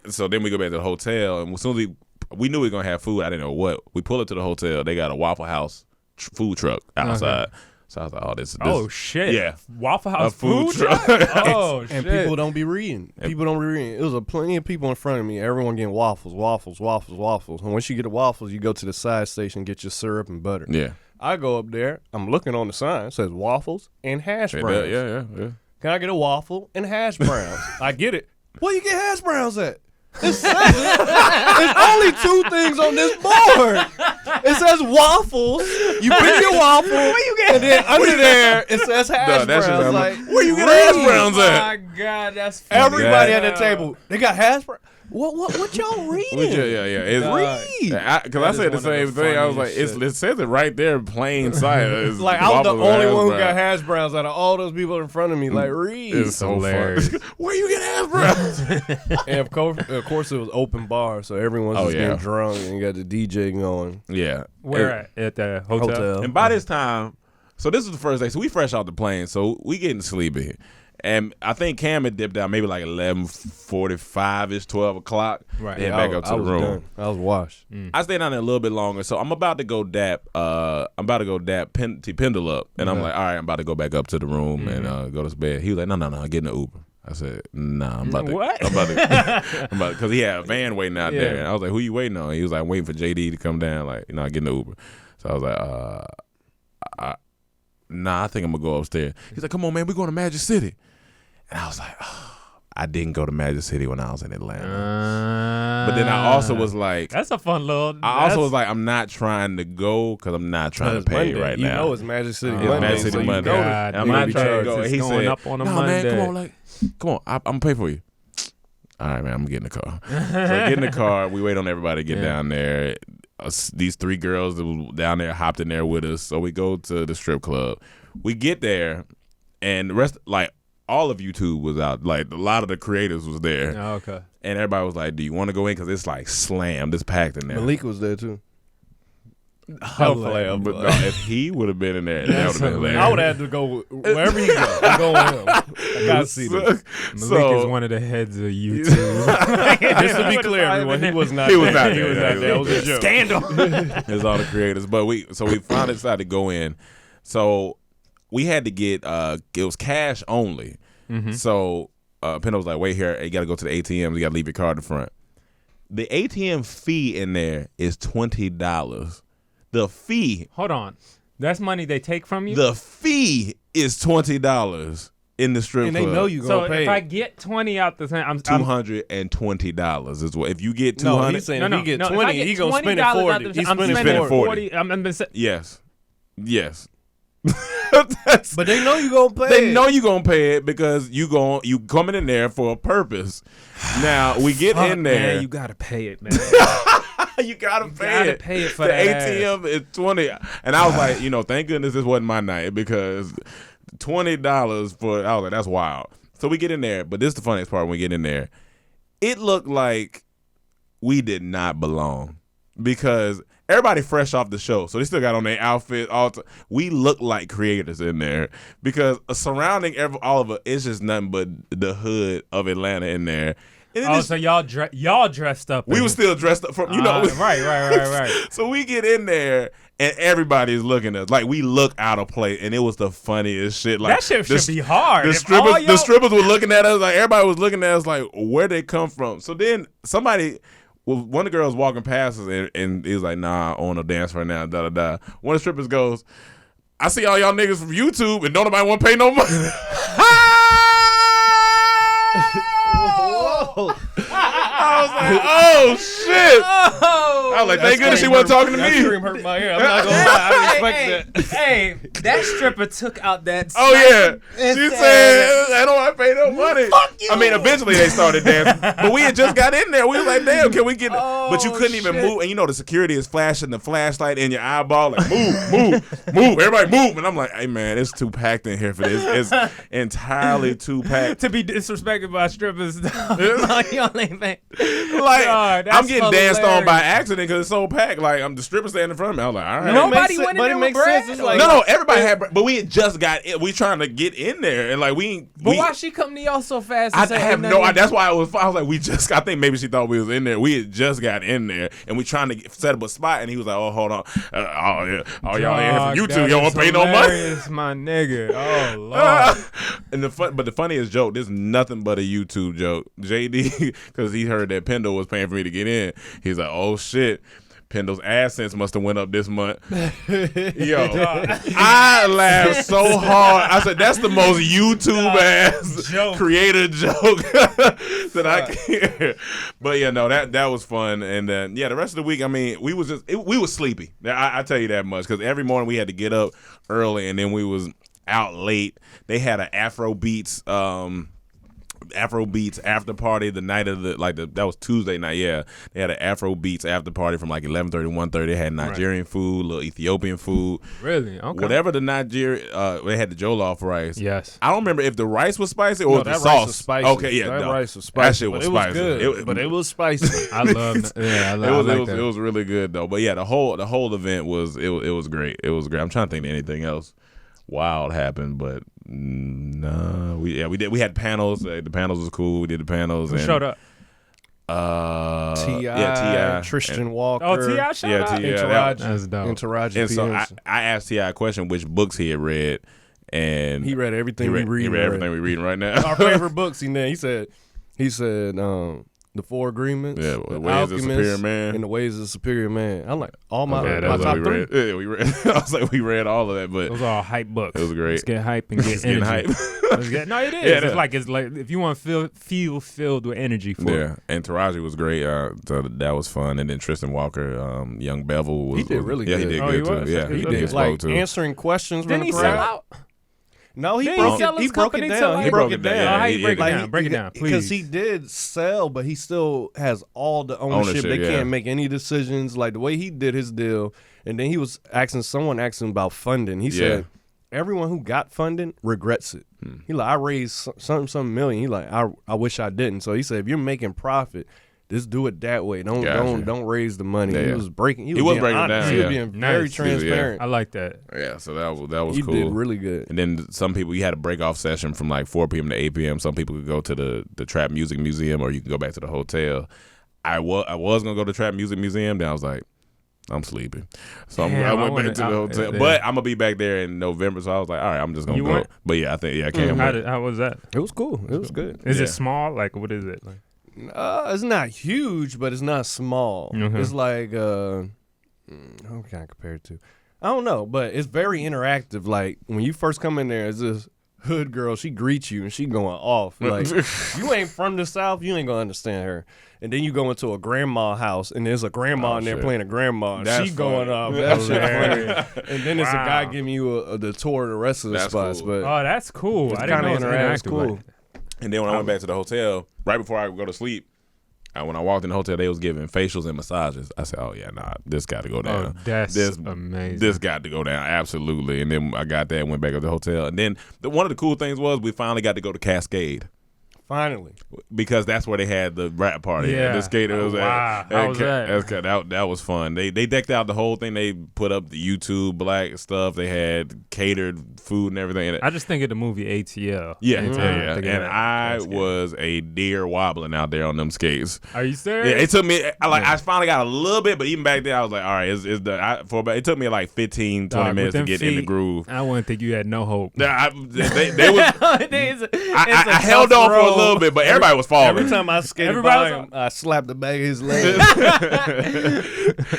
C: So then we go back to the hotel, and as soon as we knew we were gonna have food. I didn't know what. We pull up to the hotel. They got a Waffle House food truck outside. So I was like, this.
E: Oh shit!
C: Yeah.
E: Waffle House
C: food
E: truck. Oh shit!
D: And people don't be reading. People don't be reading. It was plenty of people in front of me. Everyone getting waffles. And once you get the waffles, you go to the side station, get your syrup and butter.
C: Yeah.
D: I go up there. I'm looking on the sign. It says waffles and hash browns.
C: Yeah.
D: Can I get a waffle and hash browns? I get it. Where you get hash browns at? It says it. There's only two things on this board. It says waffles. You pick your waffle. And then under there, it says hash browns. Like,
C: where you get hash browns at?
E: Oh my God, that's funny.
D: Everybody at the table, they got hash browns. What y'all reading?
C: It's
D: read.
C: Because I said the same thing. I was like, it says it right there, plain sight. It's
D: like I'm the
C: waffles and
D: only
C: hash
D: one who
C: browns.
D: got hash browns out of all those people in front of me. Like, read.
C: It's so
E: hilarious.
C: funny. Where you get hash browns?
D: And of course, it was open bar, so everyone's just getting drunk and you got the DJ going.
C: Yeah.
E: Where at the hotel?
C: And by this time, so this is the first day. So we fresh off the plane, so we getting sleepy. And I think Cam had dipped out maybe like 11:45ish, 12 o'clock.
E: Right.
C: Head back up to the room.
D: Done. I was washed.
C: I stayed down there a little bit longer, so I'm about to go dap. Pendle up, and I'm like, all right, I'm about to go back up to the room and go to bed. He was like, no, get in the Uber. I said, nah, I'm about to.
E: What?
C: I'm about because he had a van waiting out there, and I was like, who you waiting on? He was like, I'm waiting for JD to come down, like, get in the Uber. So I was like, nah, I think I'm gonna go upstairs. He's like, come on, man, we're going to Magic City. And I was like, I didn't go to Magic City when I was in Atlanta. But then I also was like,
E: that's a fun little.
C: I also was like, I'm not trying to go because I'm not trying to pay right now.
D: You know it's Magic City
C: It's
D: Monday.
C: Magic City
D: so you
C: Monday.
D: know
C: And I'm not trying to go. And he said,
E: up on a
C: no,
E: Monday.
C: man, come on, I'm gonna pay for you. All right, man, I'm getting in the car. So I get in the car. We wait on everybody to get down there. These three girls that were down there hopped in there with us. So we go to the strip club. We get there, and the rest, like, all of YouTube was out. Like, a lot of the creators was there.
E: Oh, okay.
C: And everybody was like, do you want to go in? Because it's like slammed. It's packed in there.
D: Malik was there too.
C: Hopefully, but no, if he would have been in there, that would have been hilarious.
D: I would have had to go wherever he go. I'm going with him. I gotta see this.
E: Malik is one of the heads of YouTube.
D: Just to be clear, everyone, he was not.
C: He was not
D: He
C: there.
D: was not there. It was a joke.
E: Scandal.
C: It's all the creators. But we finally decided to go in. So we had to get it was cash only. So Pendo was like, wait here, you gotta go to the ATM, you gotta leave your card in front. The ATM fee in there is $20. The fee.
E: Hold on. That's money they take from you?
C: The fee is $20 in the strip
D: And
C: club.
D: they know you gonna pay.
E: So if I get 20 out the thing, I'm
C: $220 is what. If you get 200,
D: No, he's saying if he get 20, he gonna spend it
E: $20
D: 40.
E: out the-
D: He's
E: I'm
D: spending
E: spending
C: 40.
E: 40.
C: yes.
D: But they know you gonna pay.
C: They know you gonna pay it because you coming in there for a purpose. Now we get in there.
E: Man, you gotta pay it, man.
C: You gotta pay it
E: for
C: the
E: that
C: ATM is $20, and I was like, thank goodness this wasn't my night because $20 for. I was like, that's wild. So we get in there, but this is the funniest part. When we get in there, it looked like we did not belong because everybody fresh off the show, so they still got on their outfit. We look like creators in there because surrounding all of it is just nothing but the hood of Atlanta in there. And
E: So y'all dressed up.
C: we were still dressed up from
E: Right.
C: So we get in there and everybody's looking at us like we look out of place, and it was the funniest shit. Like
E: That shit should be hard.
C: The strippers were looking at us like everybody was looking at us like where they come from. So then one of the girls walking past us and he was like, nah, I want to dance right now, da da da. One of the strippers goes, I see all y'all niggas from YouTube and don't nobody want to pay no money. I was like, oh shit. I was like, thank goodness she wasn't talking to
D: That
C: me.
D: scream hurt my ear. I'm not gonna lie. I didn't expect that.
E: Hey, that stripper took out that.
C: Oh yeah, she said, I don't want to pay no money.
E: Fuck you.
C: I mean, eventually they started dancing, but we had just got in there. We was like, damn, can we get? But you couldn't even move, and the security is flashing the flashlight in your eyeball, like move, everybody move. And I'm like, hey man, it's too packed in here for this. It's entirely too packed.
E: To be disrespected by strippers.
C: Like I'm getting danced on by accident because it's so packed. Like the stripper standing in front of me. I was like, all right.
E: Nobody went in there with bread.
D: It's like,
C: No, everybody had, but we had just got in. We trying to get in there, and like
E: But why she come to y'all so fast?
C: I have no idea. That's why I was like, I think maybe she thought we was in there. We had just got in there, and we trying to set up a spot, and he was like, oh, hold on. Y'all in here from YouTube. Y'all want to pay no money?
E: My nigga. Oh, Lord.
C: And the funniest joke, this is nothing but a YouTube joke. JD, because he heard that Pendo was paying for me to get in. He's like, oh, shit. Pendle's AdSense must have went up this month. Yo, I laughed so hard. I said, that's the most YouTube ass creator joke that I can hear. But yeah, no, that was fun. And then the rest of the week, I mean, we was sleepy. I tell you that much, because every morning we had to get up early, and then we was out late. They had an Afro Beats after party the night of that was Tuesday night. Yeah, they had an Afro Beats after party from like 11:30 to 1:30. They had Nigerian food, little Ethiopian food.
E: Really? Okay.
C: Whatever the Nigeria, they had the jollof rice.
E: Yes.
C: I don't remember if the rice was spicy or the
D: that
C: sauce.
D: Rice was spicy.
C: Okay, yeah,
D: that rice was
C: that
D: spicy.
C: shit was
D: It
C: spicy.
D: was good, but it was spicy.
E: I love it. Yeah,
C: It was really good though. But yeah, the whole event was great. It was great. I'm trying to think of anything else wild happened, but no, we had panels. The panels was cool. We did the panels.
E: Who showed up?
C: T.I.
D: Tristan Walker.
E: Oh, T.I. showed up?
D: Taraji.
E: That's dope.
D: And Taraji.
C: And so I asked T.I. a question, which books he had read, and
D: he read everything
C: he read everything we reading right now.
D: Our favorite books. He said The Four Agreements,
C: Yeah,
D: The
C: The Ways of a Superior Man.
D: and The Ways of a Superior Man. I'm like, all my,
C: Yeah,
D: my
C: that's
D: top
C: what
D: three.
C: we read. Yeah, we read. I was like, we read all of that, but
E: Those are all hype books.
C: it was great.
E: Let's get hype and get
C: It's getting
E: energy.
C: hype.
E: No, it is.
C: Yeah,
E: It's like if you want to feel filled with energy for
C: Yeah,
E: it.
C: and Taraji was great. So that was fun. And then Tristan Walker, Young Bevel was.
D: He did really
C: Yeah,
D: good.
C: he did
E: Oh,
C: good
E: he
C: too.
E: was?
C: Yeah,
E: He
C: he
E: did.
C: spoke
D: Like
C: too.
D: answering questions
E: Didn't
D: from
E: he
D: the
E: sell
D: crowd.
E: out?
D: No, he
E: Didn't
D: broke
E: he sell
D: it.
E: his
D: He broke
E: company
D: it
E: to
D: down.
E: like-
C: He broke it down.
E: Oh, how
C: Yeah,
E: you break it
C: yeah.
E: down? Break it down,
D: Because
E: please.
D: he did sell, but he still has all the ownership. They
C: yeah.
D: can't make any decisions. Like the way he did his deal, and then he was someone asking about funding. He said, everyone who got funding regrets it. He like, I raised some million. He like, I wish I didn't. So he said, if you're making profit, just do it that way. Don't raise the money.
C: Yeah,
D: He
C: yeah.
D: was breaking. He
C: He
D: was
C: was
D: being
C: breaking
D: honest.
C: down,
D: He was
C: yeah.
D: being very
E: Nice.
D: transparent.
E: I like that.
C: Yeah, so that was
D: He
C: cool.
D: did really good.
C: And then some people, you had a break off session from like 4 p.m. to 8 p.m. Some people could go to the Trap Music Museum, or you can go back to the hotel. I was gonna go to the Trap Music Museum. Then I was like, I'm sleepy, so
E: Damn,
C: I went back to the hotel. But I'm gonna be back there in November, so I was like, all right, I'm just gonna
E: You
C: go.
E: went?
C: But yeah, I can't wait.
E: How was that?
D: It was cool. It was good.
E: Is
C: Yeah.
E: it small? Like, what is it? Like,
D: It's not huge, but it's not small.
E: Mhm.
D: It's like how can I compare it to? I don't know, but it's very interactive. Like when you first come in there, it's this hood girl. She greets you and she going off. Like you ain't from the South, you ain't gonna understand her. And then you go into a grandma house and there's a grandma in there
C: shit.
D: playing a grandma. And
C: That's
D: she going
C: funny.
D: off. That shit
E: Hilarious.
D: funny. And then there's a guy giving you the tour of the rest of the
C: That's
D: spots.
C: cool.
D: But
E: oh, that's cool.
D: it's
E: I didn't
D: kind
E: know
D: of
E: it was
D: interactive. It's
E: interactive.
D: cool.
E: Like,
C: And then when I went back to the hotel, right before I go to sleep, when I walked in the hotel, they was giving facials and massages. I said, "Oh yeah, nah, this got to go down.
E: oh, that's
C: this
E: amazing.
C: This got to go down, absolutely." And then I got that and went back to the hotel. And then one of the cool things was we finally got to go to Cascade,
D: Finally.
C: because that's where they had the rap party.
E: Yeah.
C: The skater was
E: Wow. How was that?
C: That was fun. They decked out the whole thing. They put up the YouTube Black stuff. They had catered food and everything.
E: I just think of the movie ATL.
C: Yeah,
E: Anytime
C: yeah.
E: I think of
C: And
E: that.
C: I
E: That's good.
C: was a deer wobbling out there on them skates.
E: Are you serious?
C: Yeah, it took me. I finally got a little bit, but even back then, I was like, all right, it took me like 15, 20
E: Dog,
C: minutes
E: with
C: to
E: them
C: get in the
E: feet,
C: groove.
E: I wouldn't think you had no hope.
C: They was.
E: It's
C: I held on for a little bit, but everybody was falling.
D: Every time I skated
E: Everybody
D: by
E: was-
D: him, I slapped the back of his leg.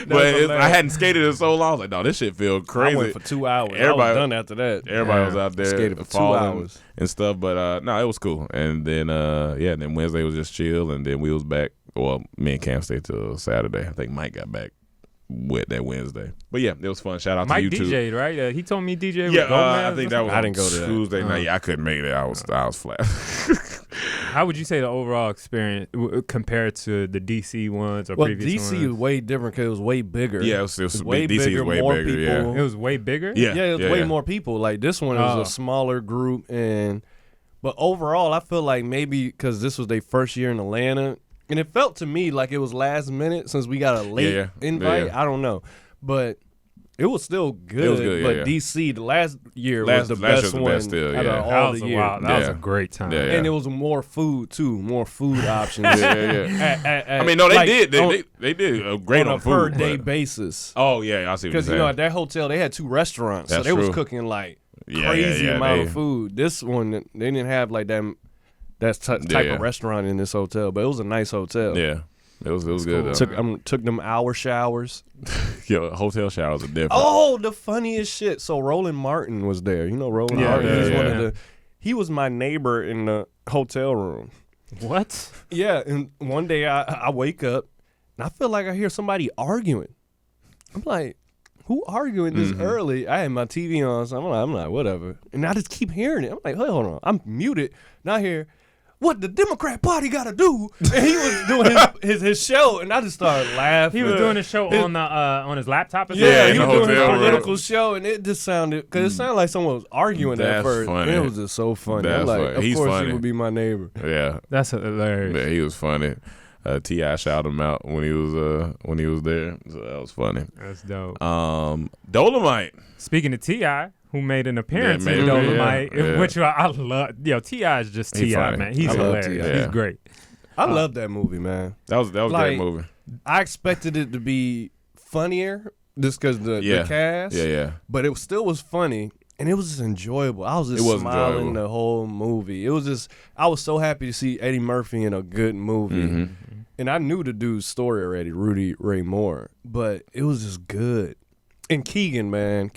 C: But I hadn't skated in so long. I was like, no, this shit feel crazy.
D: I went for 2 hours. I
C: Everybody-
D: was done after that.
C: Everybody was out there
D: Skated for 2
C: falling
D: hours.
C: and stuff, but no, it was cool. And then then Wednesday was just chill, and then we was back. Well, me and Cam stayed till Saturday. I think Mike got back with that Wednesday. But yeah, it was fun. Shout out
E: Mike
C: to you too.
E: DJ'd, right? He told me DJ
C: Yeah,
E: with Gomez
C: I
E: or
C: think that was
D: I
C: on
D: didn't go to that.
C: Tuesday night. Yeah, I couldn't make it. I was flat.
E: How would you say the overall experience compared to the DC ones or
D: Well,
E: previous
D: DC is
E: ones?
D: way different because it was way bigger.
C: Yeah, it was
D: way
C: DC is
D: bigger,
C: way
D: more
C: bigger.
D: people.
E: It was way bigger?
C: Yeah,
D: Yeah, it was way more people. Like this one was
E: Oh.
D: a smaller group, but overall, I feel like maybe because this was their first year in Atlanta, and it felt to me like it was last minute since we got a late
C: Yeah.
D: invite.
C: Yeah.
D: I don't know, but it was still good.
C: It was good, yeah,
D: but
C: yeah.
D: DC, the last year
C: Last
D: was the
C: year
D: best
C: was the
D: one
C: best still,
D: out
C: yeah.
D: of
E: That
D: all
E: was
D: the
E: a
D: year.
E: wild. That was
C: Yeah.
E: a great time.
C: Yeah, yeah.
D: And it was more food too, more food options.
C: yeah. I mean, no, they
D: like,
C: did.
D: on-
C: They did great
D: on
C: on
D: a
C: food.
D: per day
C: but-
D: basis.
C: Oh yeah, I see what you're
D: Because
C: saying.
D: at that hotel they had 2 restaurants, so
C: That's
D: they was
C: true.
D: cooking like
C: Yeah,
D: crazy
C: yeah,
D: amount
C: they-
D: of food. This one they didn't have like that type
C: Yeah.
D: of restaurant in this hotel, but it was a nice hotel.
C: Yeah. It was good. Though.
D: Took them hour showers.
C: Yo, hotel showers are different.
D: Oh, the funniest shit. So Roland Martin was there. You know Roland Martin.
C: Yeah,
D: He's
C: yeah.
D: one of the. He was my neighbor in the hotel room.
E: What?
D: Yeah, and one day I wake up and I feel like I hear somebody arguing. I'm like, who arguing this early? I had my TV on, so I'm like, whatever. And I just keep hearing it. I'm like, hold on, I'm muted. And I hear, what the Democrat Party got to do? And he was doing his show, and I just started laughing.
E: He was doing his show on his laptop. Or
D: Yeah,
E: something?
D: he
C: in
D: was
C: the
D: doing his
C: hotel room.
D: political show, and it just sounded, because it sounded like someone was arguing at
C: That's
D: first.
C: funny.
D: And it was just so funny.
C: That's
D: I'm like,
C: funny.
D: of
C: He's
D: course
C: funny.
D: he would be my neighbor.
C: Yeah.
E: That's hilarious.
C: Yeah, he was funny. T.I. shouted him out when he was there, so that was funny.
E: That's dope.
C: Dolemite.
E: Speaking of T.I., who made an appearance
C: Yeah,
E: in
C: maybe,
E: Dolemite,
C: yeah.
E: which I love. Yo, T.I. is just
C: He
E: T.I.,
C: funny.
E: man. He's
C: I love
E: hilarious.
C: T.I.
E: He's great.
D: I love that movie, man.
C: That was a
D: Like,
C: great movie.
D: I expected it to be funnier just because the cast.
C: Yeah.
D: But it still was funny, and it was just enjoyable. I was just
C: It was
D: smiling
C: enjoyable.
D: the whole movie. It was just, I was so happy to see Eddie Murphy in a good movie.
C: Mm-hmm.
D: And I knew the dude's story already, Rudy Ray Moore, but it was just good. And Keegan, man.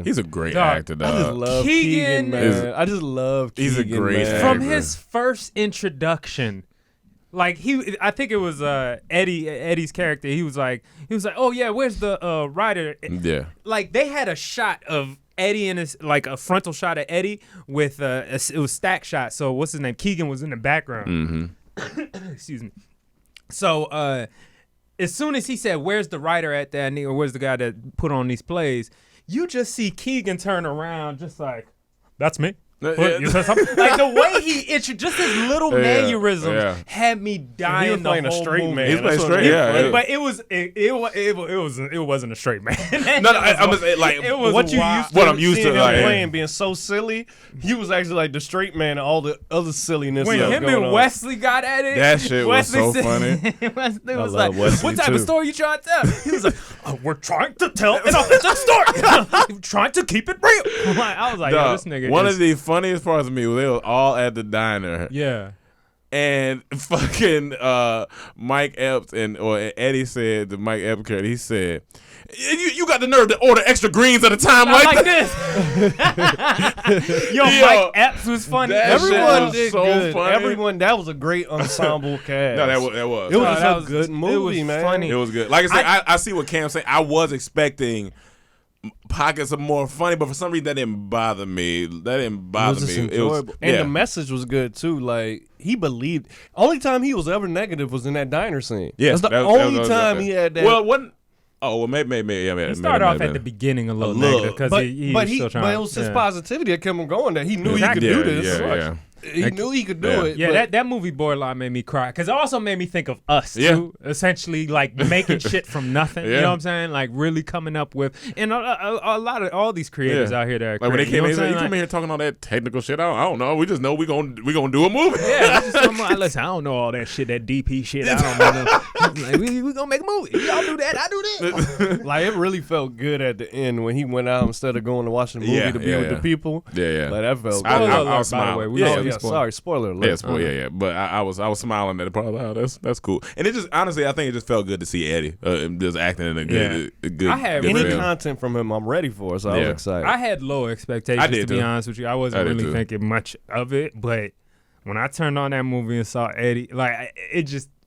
C: He's a great
E: Dog,
C: actor,
D: I just
C: dog.
D: love
E: Keegan
D: Keegan, man. I just love Keegan,
C: He's a great
D: man.
C: actor.
E: From his first introduction, like I think it was Eddie's character. He was like, oh yeah, where's the writer?
C: Yeah.
E: Like they had a shot of Eddie and his, like a frontal shot of Eddie with it was stack shot. So what's his name? Keegan was in the background.
C: Mm-hmm.
E: Excuse me. So as soon as he said, "Where's the writer at that?" or "Where's the guy that put on these plays?" you just see Keegan turn around, just like, "That's me." What, you said something? Like the way he just his little mannerisms had me dying.
D: He was playing
E: the
D: a
E: whole
D: straight
E: movie.
D: man.
C: He's playing straight, yeah.
E: But it wasn't a straight man.
C: No, I'm just like
E: it was
D: what you
E: wild.
D: used to
C: What I'm used
D: seeing
C: to,
D: him
C: like,
D: playing, being so silly. He was actually like the straight man and all the other silliness.
E: When
D: that was
E: him
D: going
E: and
D: on.
E: Wesley got at it,
C: That shit was
E: Wesley
C: so funny.
E: Wesley was
D: love
E: like,
D: Wesley
E: "What type
D: too.
E: of story you trying to tell?" He was like, "We're trying to tell an authentic story. We're trying to keep it real." I was like, "Yo, this nigga."
C: One of the funniest parts of me was they were all at the diner.
E: Yeah.
C: And fucking Mike Epps or Eddie said to Mike Epps, he said, "You got the nerve to order extra greens at a time
E: Not
C: like
E: like
C: that."
E: this. Yo,
C: Yo,
E: Mike Epps was funny.
C: that shit
D: Everyone
C: was
D: did
C: so
D: good.
C: funny.
D: Everyone, that was a great ensemble cast.
C: No, that was.
D: It was
E: No,
D: just
E: that
D: a
E: was-
D: good
E: it
D: movie,
E: was
D: man.
E: funny.
C: It was good. Like I said, I see what Cam's saying. I was expecting pockets of more funny, but for some reason that didn't bother me. That didn't
D: It
C: bother
D: was just
C: me.
D: enjoyable. And the message was good too. Like he believed. Only time he was ever negative was in that diner scene.
C: Yeah,
D: that's the
C: that was-
D: only time he had that.
C: Well, wasn't. Oh, well, maybe. Yeah,
E: He started off at the beginning a little negative because he was still trying.
D: but it was his positivity that kept him going. That he knew
E: Exactly.
D: he could do this.
C: Yeah.
D: He knew he could do
C: Yeah.
D: it.
E: Yeah,
D: but
E: that movie borderline made me cry because it also made me think of us
C: Yeah.
E: too. Essentially, like making shit from nothing. You
C: Yeah.
E: know what I'm saying? Like really coming up with, and a lot of all these creators out here that are
C: Like when they
E: creative,
C: came in,
E: you know what I'm
C: you
E: saying?
C: come in here talking all that technical shit. I don't know. We just know we gonna do a movie.
E: Yeah, I'm like, listen, I don't know all that shit, that DP shit. I don't know. Like, we gonna make a movie. Y'all do that, I do this.
D: like it really felt good at the end when he went out instead of going to watch the movie to be with the people.
C: Yeah.
D: Like that felt
C: I
D: good.
E: Spoiler alert,
C: was
E: by the way.
C: smiling.
E: We
C: Yeah,
E: don't
D: yeah,
E: spoil.
D: sorry, spoiler alert.
C: Yeah. But I was smiling at the part. Oh, that's cool. And it just honestly, I think it just felt good to see Eddie just acting in a good.
E: I had
C: good
D: Any
C: film.
D: content from him, I'm ready for. So I was
C: Yeah.
D: excited.
E: I had low expectations,
C: I did
E: to be
C: too.
E: honest with you. I wasn't
C: I did
E: really
C: too.
E: thinking much of it, but when I turned on that movie and saw Eddie, like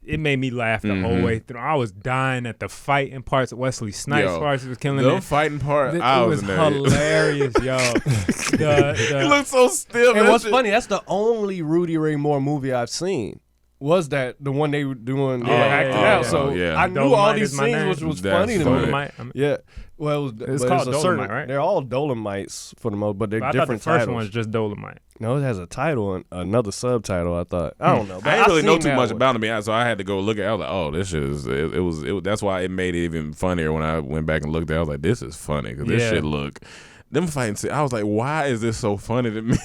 E: it made me laugh the whole way through. I was dying at the fighting parts of Wesley Snipes parts. He was killing
C: The
E: it.
C: fighting part,
E: It
C: I
E: was
C: was in there.
E: hilarious, yo.
C: He looked so still.
D: And
C: That
D: what's
C: shit-
D: funny, that's the only Rudy Ray Moore movie I've seen. Was that the one they were doing? They were
E: Yeah,
D: acting
E: yeah,
D: out.
E: yeah.
D: So
C: yeah.
D: I knew all
E: Dolemite
D: these
E: Is My
D: scenes,
E: Name.
D: which was
C: That's
D: funny to
C: funny.
D: me.
E: Dolemite.
D: Yeah. Well,
E: It's
D: but
E: called
D: a certain,
E: Dolemite, right?
D: They're all Dolemites for the most, but they're
E: But I thought the
D: different
E: first
D: titles.
E: one was just Dolemite.
D: No, it has a title and another subtitle. I thought. I don't know. But
C: I didn't really know
D: seen
C: too
D: that
C: much
D: one.
C: about him, so I had to go look at it. I was like, oh, this shit is. It was. That's why it made it even funnier when I went back and looked at it. I was like, this is funny because this
E: Yeah.
C: shit look. Them fighting scene, I was like, why is this so funny to me?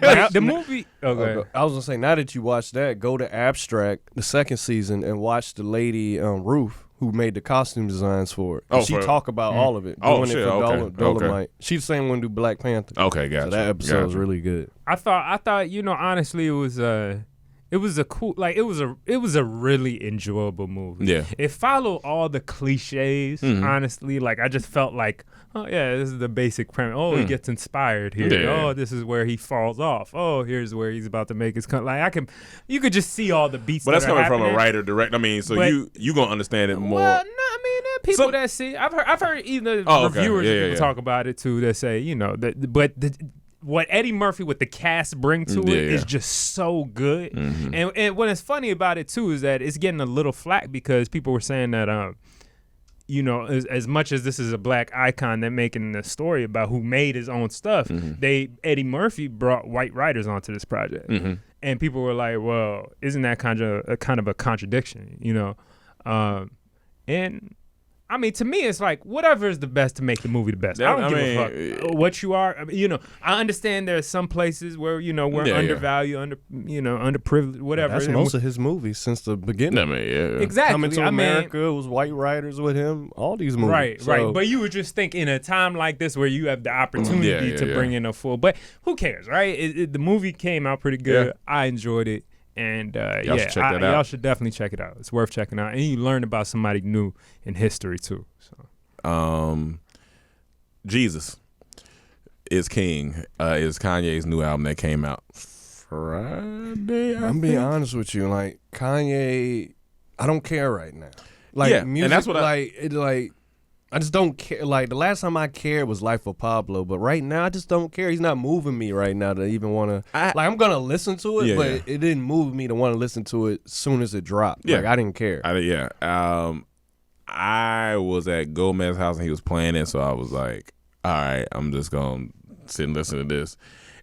E: Like, the movie. Okay.
D: I was gonna say, now that you watch that, go to Abstract, the second season, and watch the lady Ruth who made the costume designs for it.
C: Oh,
D: she
C: for-
D: talk about all of it.
C: Oh,
D: doing
C: shit,
D: it for
C: okay,
D: Dolemite.
C: okay.
D: She's the same one who do Black Panther.
C: Okay, gotcha.
D: So that episode was
C: gotcha.
D: really good.
E: I thought, honestly, it was It was a cool, like it was a really enjoyable movie.
C: Yeah.
E: It followed all the cliches, honestly. Like I just felt like, oh yeah, this is the basic premise. Oh, he gets inspired here.
C: Yeah.
E: Oh, this is where he falls off. Oh, here's where he's about to make his you could just see all the beats.
C: But that's
E: that are
C: coming from a
E: happening.
C: writer direct. I mean, so
E: But-
C: you gonna understand it more.
E: Well, no, I mean, there are people that see. I've heard even
C: okay.
E: reviewers
C: Yeah,
E: and people
C: yeah.
E: talk about it too. That say, what Eddie Murphy with the cast bring to it is just so good. And what is funny about it too is that it's getting a little flack because people were saying that as much as this is a black icon, they're making a story about who made his own stuff. Eddie Murphy brought white writers onto this project, and people were like, "Well, isn't that kind of a contradiction?" And I mean, to me, it's like whatever is the best to make the movie the best. I don't give a fuck what you are. I mean, I understand there are some places where we're undervalued, underprivileged, whatever.
D: That's most of his movies since the beginning.
C: I mean, yeah.
E: Exactly.
D: Coming to America, it was white writers with him. All these movies,
E: Right. But you would just think in a time like this where you have the opportunity to bring in a full. But who cares, right? The movie came out pretty good.
C: Yeah.
E: I enjoyed it. And
C: Y'all should check that out.
E: Y'all should definitely check it out. It's worth checking out, and you learn about somebody new in history too. So,
C: Jesus is King is Kanye's new album that came out Friday.
D: I'm being honest with you, like Kanye, I don't care right now. Like music,
C: and that's what
D: I just don't care. Like the last time I cared was Life of Pablo, but right now I just don't care. He's not moving me right now to even want to. Like I'm gonna listen to it, but it didn't move me to want to listen to it as soon as it dropped.
C: Yeah.
D: Like I didn't care.
C: I was at Gomez's house and he was playing it, so I was like, all right, I'm just gonna sit and listen to this.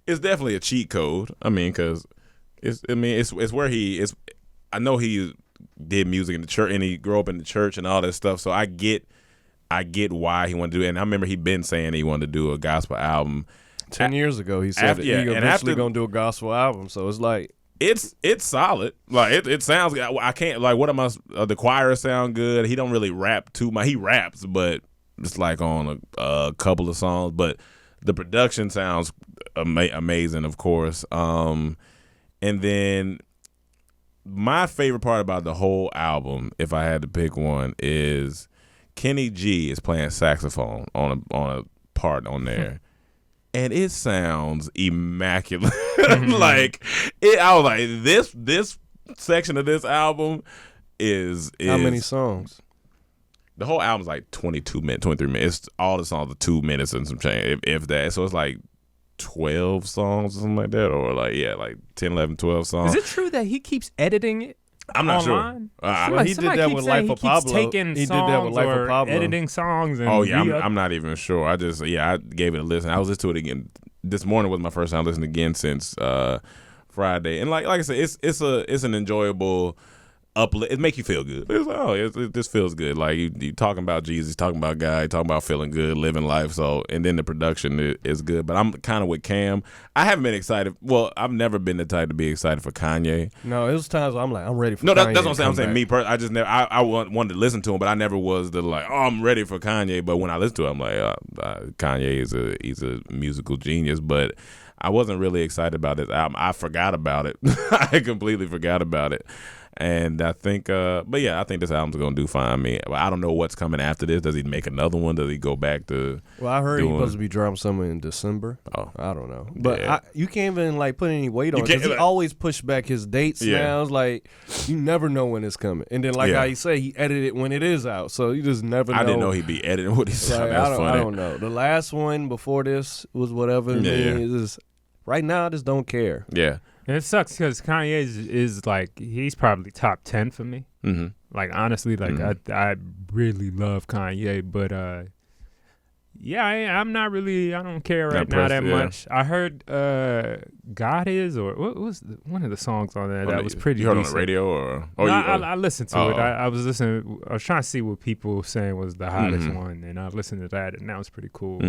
C: It's definitely a cheat code. I mean, because it's where he is. I know he did music in the church and he grew up in the church and all that stuff, so I get why he wanted to do it. And I remember he'd been saying he wanted to do a gospel album.
D: 10 years ago, he said that he eventually going to do a gospel album. So it's like...
C: It's solid. Like, it sounds... I can't... Like, what am I... the choir sound good. He don't really rap too much. He raps, but it's like on a couple of songs. But the production sounds amazing, of course. And then... my favorite part about the whole album, if I had to pick one, is... Kenny G is playing saxophone on a part on there, and it sounds immaculate. Like I was like, this section of this album is
D: how many songs?
C: The whole album's like 23 minutes. All the songs are 2 minutes and some change, if that. So it's like 12 songs or something like that, or like 10, 11, 12 songs.
E: Is it true that he keeps editing it?
C: I'm not
E: online?
C: Sure.
D: He did that with Life of Pablo.
E: He did that with
D: Life of Pablo.
E: Editing songs. And
C: I'm not even sure. I gave it a listen. I was listening to it again this morning. Was my first time listening again since Friday. And like I said, it's an enjoyable uplift. It make you feel good. It's like, this feels good. Like you talking about Jesus, talking about God, talking about feeling good, living life. So, and then the production is good. But I'm kind of with Cam. I haven't been excited. Well, I've never been the type to be excited for Kanye.
D: No, it was times where I'm like, I'm ready for Kanye.
C: No, that's what I'm saying. I'm saying
D: back.
C: me personally. I just never. I wanted to listen to him, but I never was I'm ready for Kanye. But when I listen to him, I'm like, Kanye he's a musical genius. But I wasn't really excited about this album. I forgot about it. I completely forgot about it. And I think, I think this album's gonna do fine. I mean, I don't know what's coming after this. Does he make another one? Does he go back to?
D: Well, I heard he's supposed to be dropping something in December.
C: Oh,
D: I don't know, but you can't even put any weight on it because he always push back his dates. Now it's like you never know when it's coming. And then how you say he edited it when it is out, so you just never know.
C: I didn't know he'd be editing what he said. That's funny.
D: I don't know. The last one before this was whatever. Right now, I just don't care.
C: Yeah.
E: And it sucks because Kanye is like, he's probably top 10 for me.
C: Mm-hmm.
E: Like, honestly, like, I really love Kanye, but, I'm not really, I don't care right now that much. I heard God Is, or what was one of the songs on there that was pretty
C: You heard
E: decent.
C: on the radio? Or?
E: I listened to it. I was listening, I was trying to see what people were saying was the hottest one, and I listened to that, and that was pretty cool.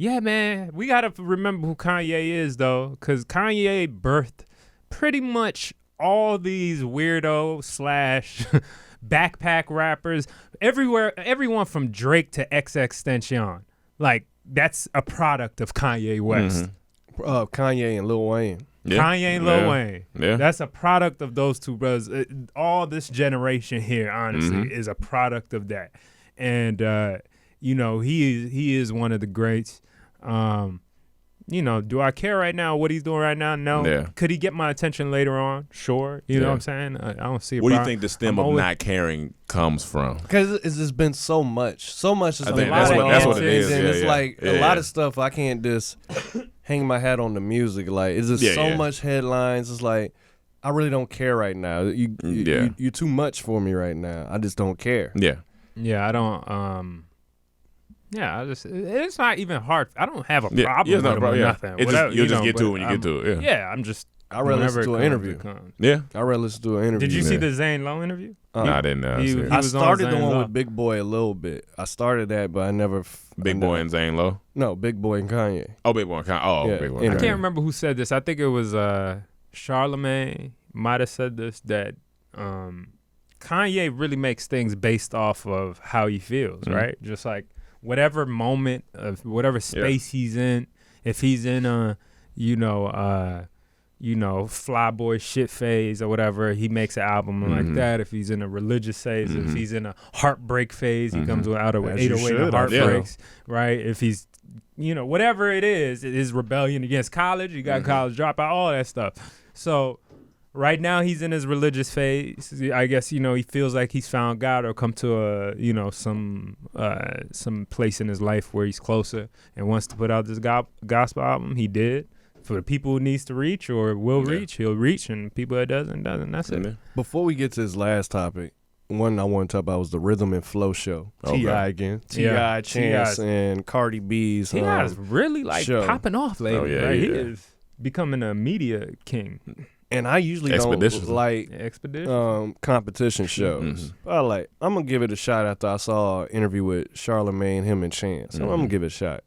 E: Yeah, man, we got to remember who Kanye is, though, because Kanye birthed pretty much all these weirdo / backpack rappers everywhere, everyone from Drake to XXXTentacion. Like, that's a product of Kanye West.
D: Kanye and Lil Wayne.
C: Yeah.
E: Kanye and Lil Wayne.
C: Yeah.
E: That's a product of those two brothers. All this generation here, honestly,
C: Mm-hmm.
E: is a product of that. And he is one of the greats. Do I care right now what he's doing right now? No.
C: Yeah.
E: Could he get my attention later on? Sure. You know what I'm saying? I don't see a
C: What do you
E: problem.
C: think the stem of not caring comes from?
D: Because it's just been so much. So much is
C: I think
D: that's
C: what it is.
D: And
C: Yeah,
D: it's
C: yeah.
D: like
C: Yeah,
D: a lot
C: yeah.
D: of stuff I can't just hang my hat on the music. Like, it's just so much headlines. It's like, I really don't care right now. You're too much for me right now. I just don't care.
C: Yeah.
E: Yeah, I don't. It's not even hard. I don't have a problem
C: Yeah, it's
E: with
C: not a
E: him
C: problem,
E: or
C: yeah.
E: nothing.
C: It's just-
E: Whatever,
C: you'll just
E: know,
C: get to
E: but
C: it when you get to it, yeah.
E: I'm just.
D: I rather
E: whenever
D: listen to
E: it
D: an
E: comes,
D: interview.
E: it comes.
C: Yeah.
D: I rather listen to an interview.
E: Did you see the Zane Lowe interview?
C: No, I didn't know.
E: He
D: I
E: was on
D: started the
E: Zane
D: one
E: Lowe.
D: with Big Boy a little bit. I started that, but I never.
C: Big Boy and Zane Lowe.
D: No, Big Boy and Kanye.
C: Oh, Big Boy and Kanye. Oh,
D: Yeah,
C: Big Boy.
D: I
E: I
C: and
E: can't
C: Kanye.
E: remember who said this. I think it was Charlemagne might have said this, that Kanye really makes things based off of how he feels, right? Just like whatever moment of whatever space he's in. If he's in a, fly boy shit phase or whatever, he makes an album like that. If he's in a religious phase, if he's in a heartbreak phase, he comes out of
D: As you
E: 808
D: should,
E: and heartbreaks, right? If he's, whatever it is rebellion against college, you got college dropout, all that stuff. So right now he's in his religious phase. I guess, he feels like he's found God or come to some place in his life where he's closer and wants to put out this gospel album. He did. For the people who needs to reach or will reach, he'll reach, and people that doesn't. That's it.
D: Before we get to this last topic, one I want to talk about was the Rhythm and Flow show.
C: Okay.
D: T.I. again.
E: Yeah.
D: T.I. Chance
E: T.I.'s
D: and Cardi B's.
E: T.I.'s really
D: show.
E: popping off lately.
C: Oh, yeah,
E: right?
C: yeah.
E: He is becoming a media king.
D: And I usually don't
C: Expeditiously.
D: like
E: Expedition.
D: competition shows. But I'm going to give it a shot after I saw an interview with Charlemagne, him and Chance. So I'm going to give it a shot.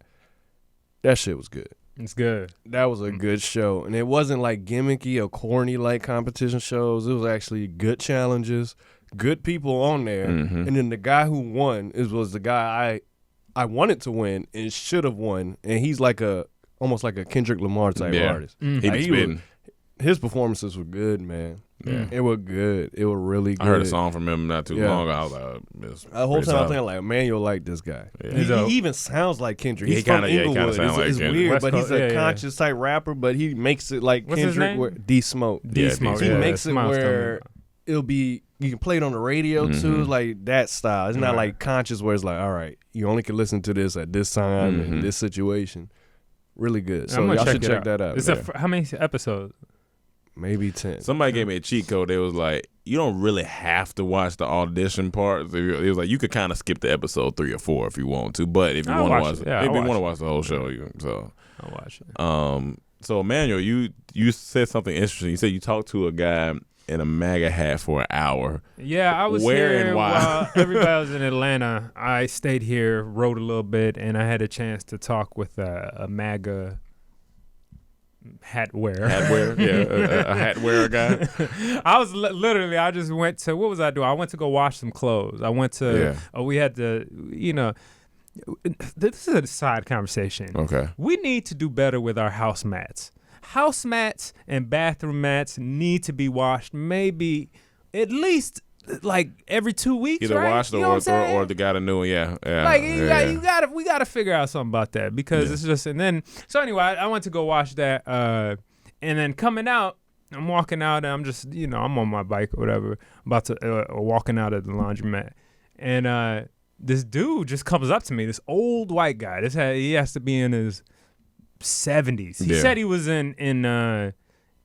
D: That shit was good.
E: It's good.
D: That was a good show. And it wasn't like gimmicky or corny like competition shows. It was actually good challenges, good people on there. And then the guy who won was the guy I wanted to win and should have won. And he's like almost like a Kendrick Lamar type artist.
C: He
D: Like,
C: be spitting.
D: his performances were good, man.
C: Yeah.
D: It was good. It was really good.
C: I heard a song from him not too
D: Yeah.
C: long ago. I was like, it's
D: The whole
C: pretty
D: time I'm
C: solid.
D: thinking like, man, you'll like this guy.
C: Yeah.
D: He even sounds like Kendrick.
C: Yeah,
D: He's
C: he
D: from
C: kinda
D: Inglewood.
C: sound like
D: It's
C: Kendrick.
D: weird,
E: West
D: but he's
E: Coast,
D: a
E: yeah.
D: conscious type rapper. But he makes it like
E: What's his
D: Kendrick,
E: name?
D: where D Smoke.
E: D
C: Yeah,
E: Smoke.
C: D
D: He
C: Smoke.
D: makes it
E: Smoke's
D: where it'll be you can play it on the radio too, like that style. It's not
E: Right.
D: like conscious where it's like, all right, you only can listen to this at this time in this situation. Really good. So
E: I'm gonna
D: y'all should
E: it
D: check that out.
E: It's
D: man.
E: how many episodes?
D: Maybe 10.
C: Somebody gave me a cheat code. They was like, you don't really have to watch the audition part. It was like you could kind of skip the episode 3 or 4 if you want to, but if you
E: I'll
C: want to
E: watch
C: watch,
E: it. Yeah,
C: if
E: I'll
C: you
E: watch
C: want to
E: it.
C: watch the whole show, so.
E: I'll watch it.
C: So Emmanuel, you said something interesting. You said you talked to a guy in a MAGA hat for an hour.
E: Yeah, I was
C: Where
E: here
C: and why?
E: while everybody was in Atlanta. I stayed here, wrote a little bit, and I had a chance to talk with a MAGA hat wearer.
C: Hat wearer, a hat wearer guy.
E: I was literally, I just went to, what was I doing? I went to go wash some clothes. I went to, we had to, this is a side conversation.
C: Okay.
E: We need to do better with our house mats. House mats and bathroom mats need to be washed maybe at least like every 2 weeks,
C: Either
E: right?
C: washed
E: You know what I'm
C: or
E: saying?
C: the guy that knew him. Yeah.
E: Like we gotta figure out something about that because it's just, and then so anyway, I went to go watch that, and then coming out, I'm walking out and I'm just I'm on my bike or whatever, about to walking out of the laundromat, and this dude just comes up to me, this old white guy. He has to be in his 70s. He said he was in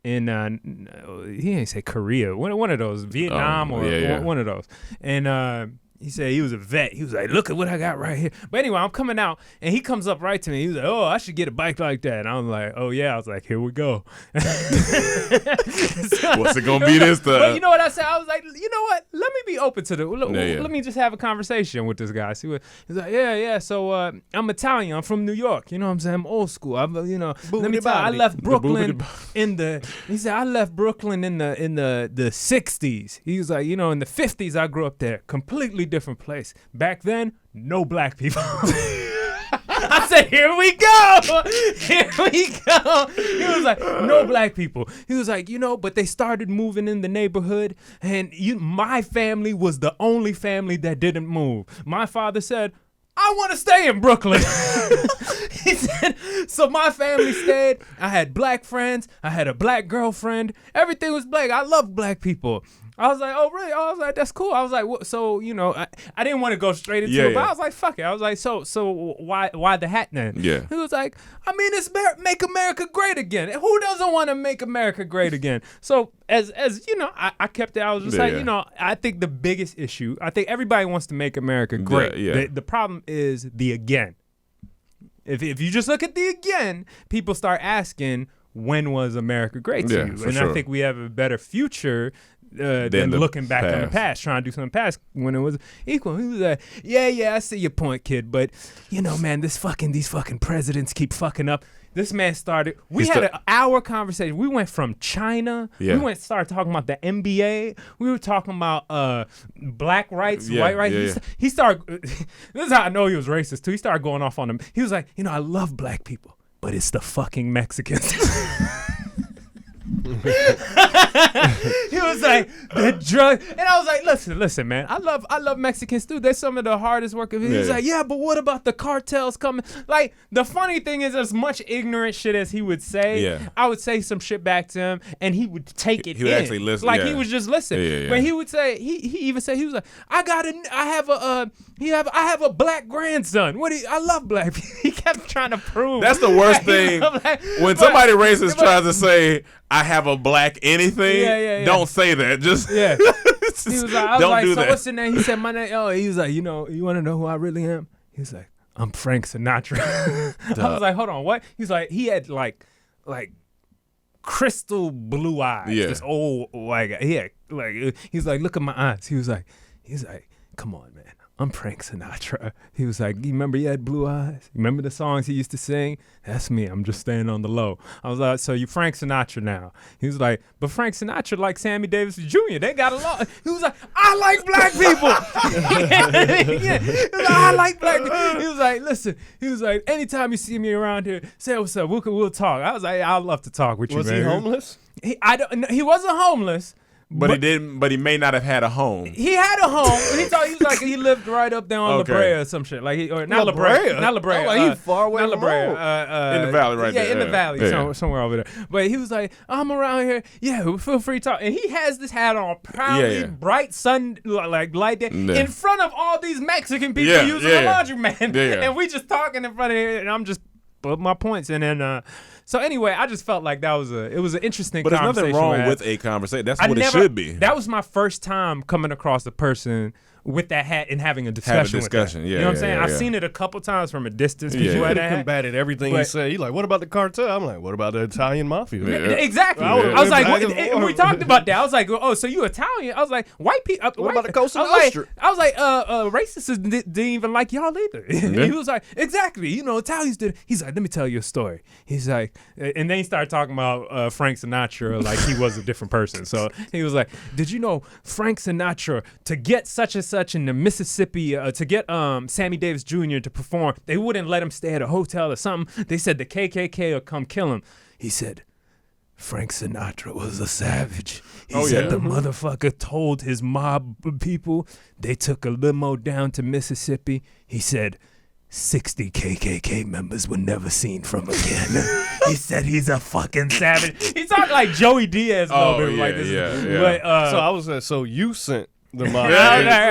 E: he didn't say Korea, one of those, Vietnam or one of those, and he said he was a vet. He was like, look at what I got right here. But anyway, I'm coming out, and he comes up right to me. He was like, oh, I should get a bike like that. And I was like, oh, yeah. I was like, here we go.
C: What's it going to be this time?
E: But you know what I said? I was like, you know what? Let me be open to let me just have a conversation with this guy. See what he's like, yeah. So I'm Italian. I'm from New York. You know what I'm saying? I'm old school. Let me tell you, I left Brooklyn he said, I left Brooklyn in the 60s. He was like, in the 50s, I grew up there. Completely different place. Back then, no black people. I said, here we go. Here we go. He was like, no black people. He was like, but they started moving in the neighborhood, and my family was the only family that didn't move. My father said, I want to stay in Brooklyn. He said, so my family stayed. I had black friends. I had a black girlfriend. Everything was black. I love black people. I was like, oh, really? I was like, that's cool. I was like, so, I didn't want to go straight into it, but I was like, fuck it. I was like, so why the hat then?
C: Yeah.
E: He was like, I mean, it's make America great again. Who doesn't want to make America great again? So as I kept it. I was just like, I think the biggest issue, I think everybody wants to make America great.
C: Yeah.
E: The problem is the again. If you just look at the again, people start asking, when was America great to you? And
C: sure.
E: I think we have a better future than looking back on the past, trying to do something past when it was equal. He was like, yeah, I see your point, kid, but man, these fucking presidents keep fucking up. This man started. We had an hour conversation. We went from China.
C: Yeah.
E: We started talking about the NBA. We were talking about black rights, white rights.
C: Yeah.
E: He started. This is how I know he was racist too. He started going off on them. He was like, I love black people, but it's the fucking Mexicans. He was like, the drug, and I was like, listen, man, I love Mexicans too. They're some of the hardest workers. He was like, yeah, but what about the cartels coming? Like, the funny thing is, as much ignorant shit as he would say, I would say some shit back to him, and he would take it.
C: He would actually listen.
E: Like he was just listening.
C: Yeah.
E: But he would say, he even said, he was like, I have a black grandson. I love black people. He kept trying to prove.
C: That's the worst thing. When somebody racist tries to say, I have a black anything, don't say that. Just
E: he was like, I was
C: don't
E: like,
C: do
E: so
C: that.
E: what's your name? He said, my name. Oh, he was like, you want to know who I really am? He's like, I'm Frank Sinatra. I was like, hold on, what? He's like, he had like crystal blue eyes.
C: Yeah.
E: This old he's like, look at my eyes. He's like, come on, man. I'm Frank Sinatra. He was like, you remember he had blue eyes? You remember the songs he used to sing? That's me. I'm just staying on the low. I was like, so you Frank Sinatra now? He was like, but Frank Sinatra like Sammy Davis Jr. They got along. He was like, I like black people. He was like, I like black people. He was like, listen. He was like, anytime you see me around here, say what's up. We'll talk. I was like, I'd love to talk with you,
D: Was
E: man.
D: he homeless?
E: He wasn't homeless.
C: But he didn't. But he may not have had a home.
E: He had a home. He was like he lived right up there on La Brea or some shit. Like not La Brea.
D: Oh, like he far away
E: not La
D: from
E: Brea.
C: In the valley, right there.
E: Yeah, in the valley,
C: Yeah.
E: somewhere over there. But he was like, I'm around here. Yeah, feel free to talk. And he has this hat on, proudly bright sun like light day, in front of all these Mexican people using the laundromat. And we just talking in front of him, and I'm just putting my points. And then so anyway, I just felt like it was an interesting
C: But there's
E: conversation.
C: nothing wrong with a conversation. That's what it should be.
E: That was my first time coming across a person with that hat and having a discussion. With that. You know what I'm saying? I've seen it a couple times from a distance.
D: You
E: had
D: could have combated everything he said. He's like, what about the cartel? I'm like, what about the Italian mafia?
E: Exactly. I was like, and we talked about that. I was like, oh, so you Italian? I was like, white people.
D: What about the Coast of
E: Nostra? I was like, racists didn't even like y'all either. He was like, exactly. Italians did. He's like, let me tell you a story. He's like, and then he started talking about Frank Sinatra like he was a different person. So he was like, did you know Frank Sinatra, to get such and such in the Mississippi, to get Sammy Davis Jr. to perform, they wouldn't let him stay at a hotel or something. They said the KKK would come kill him. He said, Frank Sinatra was a savage. He said the motherfucker told his mob people, they took a limo down to Mississippi. He said, 60 KKK members were never seen from again. He said he's a fucking savage. He talked like Joey Diaz a little bit like this. But,
D: so I was like, so you sent the mob.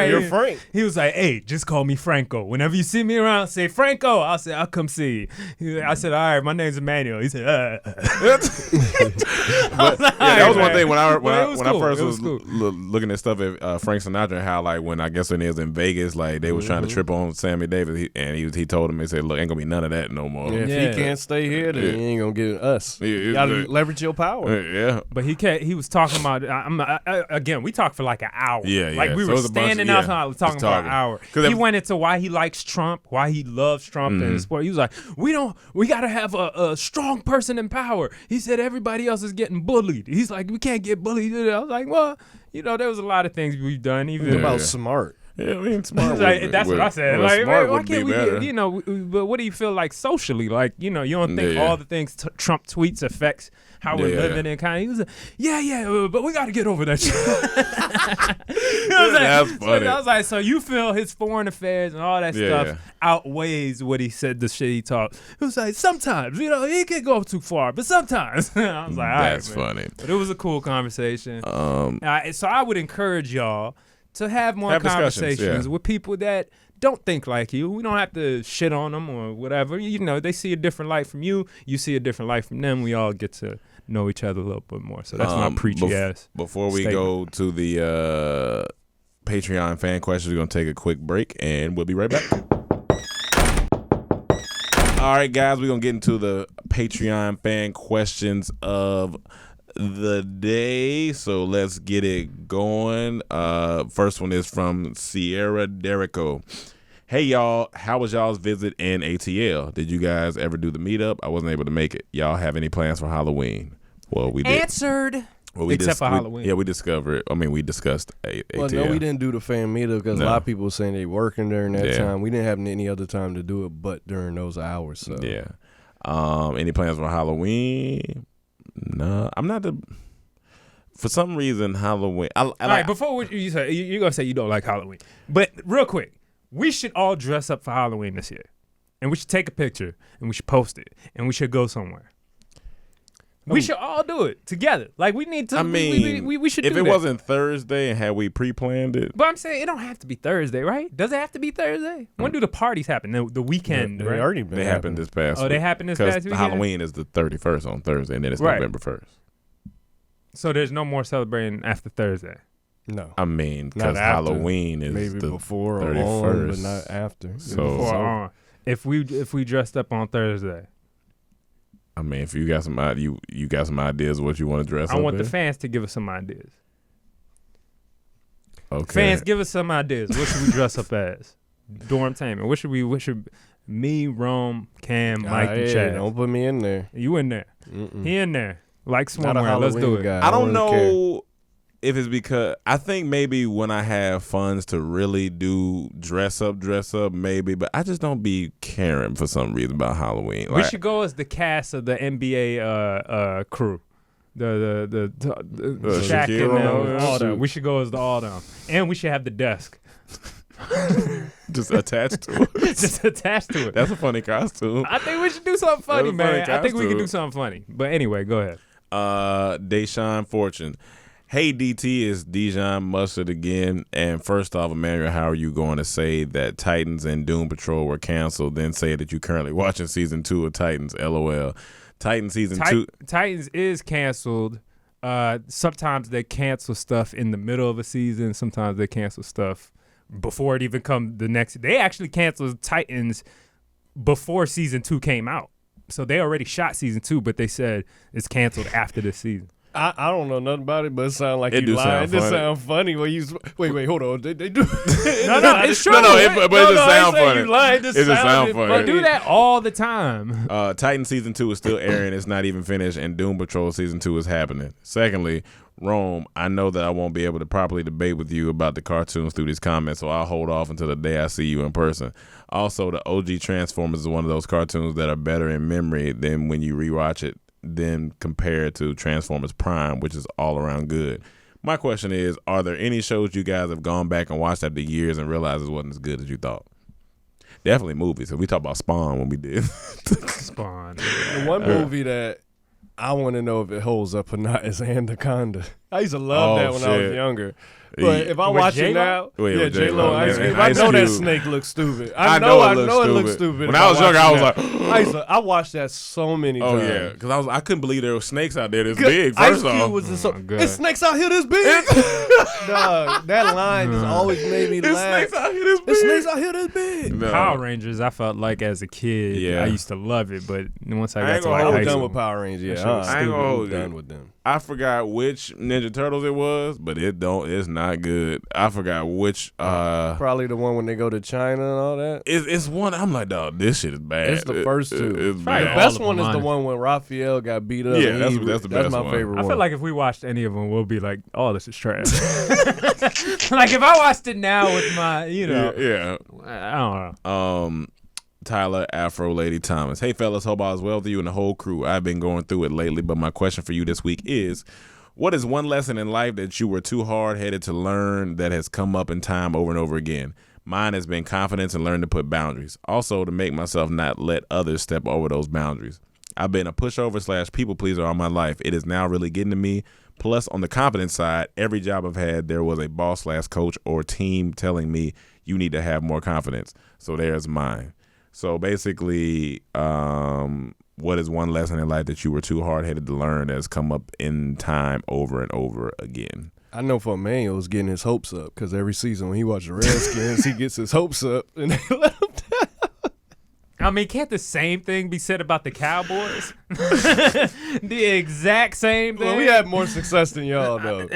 E: You're
D: Frank.
E: He was like, hey, just call me Franco. Whenever you see me around, say Franco. I'll say, I'll come see you. I said, all right, my name's Emmanuel. He said,
C: that was one thing when I first was looking at stuff at Frank Sinatra and how like when he was in Vegas, like they was trying to trip on Sammy Davis, he told him, he said, look, ain't gonna be none of that no more.
D: Yeah, if he can't stay here, then he ain't gonna get us. You gotta leverage your power.
E: But he was talking about again, we talked for like an hour. Like we were standing outside talking for an hour. He went into why he likes Trump, why he loves Trump and sport. He was like, we gotta have a strong person in power. He said everybody else is getting bullied. He's like, we can't get bullied. I was like, well, there was a lot of things we've done. Even
D: about smart.
C: Yeah, I mean, smart.
E: That's what I said.
C: Well,
E: Like,
C: smart
E: why
C: would
E: can't
C: be
E: we
C: better.
E: get, but what do you feel like socially? Like, you don't think all the things Trump tweets affects how we're living and kind of, he was like, yeah, but we got to get over that shit.
C: That's funny.
E: So I was like, so you feel his foreign affairs and all that stuff outweighs what he said, the shit he talked. He was like, sometimes, he can go too far, but sometimes. I was like, all right,
C: That's funny.
E: But it was a cool conversation. So I would encourage y'all to have more conversations with people that don't think like you. We don't have to shit on them or whatever. They see a different light from you. You see a different light from them. We all get to know each other a little bit more. So that's my preachy ass.
C: Before we go to the Patreon fan questions, we're going to take a quick break, and we'll be right back. All right, guys, we're going to get into the Patreon fan questions of the day, so let's get it going. First one is from Sierra Derrico. Hey y'all, how was y'all's visit in ATL? Did you guys ever do the meetup? I wasn't able to make it. Y'all have any plans for Halloween? Well, we did.
E: Answered.
C: Well,
E: Except for Halloween.
C: We discovered. We discussed ATL.
D: Well, no, we didn't do the fan meetup because a lot of people were saying they working during that time. We didn't have any other time to do it but during those hours. So
C: yeah. Any plans for Halloween? No, I'm not for some reason Halloween. All right,
E: before you say you're gonna say you don't like Halloween, but real quick, we should all dress up for Halloween this year, and we should take a picture and we should post it, and we should go somewhere. We should all do it together. Like we need to. We should.
C: If it wasn't Thursday and had we pre-planned it,
E: but I'm saying it don't have to be Thursday, right? Does it have to be Thursday? When do the parties happen? The weekend.
D: They already been.
C: They happened this past.
E: Oh, they happened this past weekend.
C: Because Halloween is the 31st on Thursday, and then it's November 1st.
E: So there's no more celebrating after Thursday.
D: No,
C: because Halloween is
D: maybe
C: the
D: before
C: 31st,
D: or on, but not after.
E: So if we dressed up on Thursday.
C: If you got some you got some ideas of what you want to dress up.
E: I want
C: in?
E: the fans to give us some ideas.
C: Okay.
E: Fans, give us some ideas. What should we dress up as? Dormtainment. What should me, Rome, Cam, Mike, and Chad?
D: Don't put me in there.
E: You in there. He in there. Like swimwear. Let's do it.
D: Guy.
C: I don't know if it's because I think maybe when I have funds to really do dress up, maybe, but I just don't be caring for some reason about Halloween.
E: We should go as the cast of the NBA crew. The Shaq and all them. We should go as the all them. And we should have the desk.
C: Just attached to it.
E: Just attached to it.
C: That's a funny costume.
E: I think we should do something funny, man. I think we
C: costume.
E: can do something funny. But anyway, go ahead.
C: Deshaun Fortune. Hey, DT, it's Dijon Mustard again. And first off, Emmanuel, how are you going to say that Titans and Doom Patrol were canceled, then say that you're currently watching season 2 of Titans? LOL. Titans season 2.
E: Titans is canceled. Sometimes they cancel stuff in the middle of a season. Sometimes they cancel stuff before it even come the next. They actually canceled Titans before season 2 came out. So they already shot season 2, but they said it's canceled after this season.
D: I don't know nothing about it, but it sounds like
C: it
D: you lying.
C: It just
D: sound funny. When you wait, hold on. They do.
E: No, it's true.
C: But it just sound funny.
D: You lying.
C: It just sound funny.
E: They do that all the time.
C: Titan season 2 is still airing. It's not even finished, and Doom Patrol season 2 is happening. Secondly, Rome, I know that I won't be able to properly debate with you about the cartoons through these comments, so I'll hold off until the day I see you in person. Also, the OG Transformers is one of those cartoons that are better in memory than when you rewatch it, then compared to Transformers Prime, which is all around good. My question is, are there any shows you guys have gone back and watched after years and realized it wasn't as good as you thought? Definitely movies. So we talked about Spawn when we did.
E: Spawn.
D: The one movie that I want to know if it holds up or not is Anaconda. I used to love that when I was younger. But if I watch it now, J-Lo, Ice Cube. I know that snake looks stupid. I know it looks stupid.
C: When I was younger, I was like,
D: I watched that so many times.
C: Oh yeah, because I couldn't believe there were snakes out there this big. First off,
D: there's snakes out here this big. Dog, that line just always made me laugh.
C: Snakes out here this big.
D: There's snakes out here this big.
C: No.
E: Power Rangers, I felt like as a kid, I used to love it, but once I got to
D: I was
E: high
D: done
E: school,
D: with Power Rangers.
C: I ain't gonna
D: I
C: hold
D: was
C: you.
D: done with them.
C: I forgot which Ninja Ninja Turtles it was, but it's not good. I forgot which.
D: Probably the one when they go to China and all that.
C: It's one. I'm like, dog, this shit is bad.
D: It's the first two.
C: It's
E: Probably
D: The
C: bad.
D: best
E: of
D: one
E: them
D: is the
E: honest.
D: one when Raphael got beat up.
C: Yeah,
D: and
C: that's the best
D: my
C: one.
D: favorite
E: I
D: one.
E: feel like if we watched any of them, we'll be like, "Oh, this is trash." Like if I watched it now with my,
C: Yeah.
E: I don't know.
C: Tyler Afro Lady Thomas. Hey fellas, hope all is well with you and the whole crew. I've been going through it lately, but my question for you this week is, what is one lesson in life that you were too hard-headed to learn that has come up in time over and over again? Mine has been confidence and learning to put boundaries. Also to make myself not let others step over those boundaries. I've been a pushover / people pleaser all my life. It is now really getting to me. Plus, on the confidence side, every job I've had, there was a boss / coach or team telling me you need to have more confidence. So there's mine. So basically, what is one lesson in life that you were too hard-headed to learn that has come up in time over and over again?
D: I know for Emmanuel was getting his hopes up because every season when he watches the Redskins, he gets his hopes up and they let him down.
E: I mean, can't the same thing be said about the Cowboys? The exact same thing.
D: Well, we had more success than y'all, though.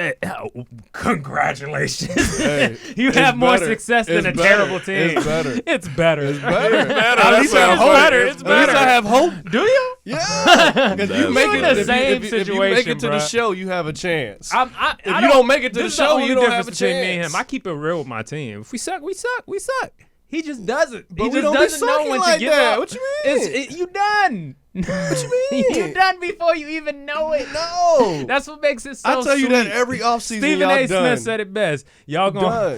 E: Congratulations.
D: Hey,
E: You
D: it's
E: have more
D: better.
E: success than
D: It's
E: a
D: better.
E: terrible team.
D: It's better.
E: It's better.
D: It's better.
E: At least
C: That
E: it's
C: sounds
E: better.
C: funny.
E: It's
D: At
E: better.
D: least I have hope.
E: Do you?
D: Yeah. Because you make
E: in
D: it
E: the same
D: if you make
E: situation,
D: it to the
E: bruh.
D: show, you have a chance.
E: If
D: you don't make it to the
E: this is
D: show,
E: only
D: you don't have
E: difference
D: a
E: between me and
D: chance.
E: him. I keep it real with my team. If we suck, we suck. We suck. He just doesn't.
D: But
E: He
D: we
E: just
D: don't be
E: doesn't know
D: sucking
E: when
D: like
E: to give
D: that.
E: up.
D: What you mean?
E: You done.
D: What you mean?
E: You done before you even know it.
D: No.
E: That's what makes it so
D: I tell you that
E: sweet.
D: every offseason,
E: Stephen
D: y'all
E: A.
D: done.
E: Smith said it best. Y'all gonna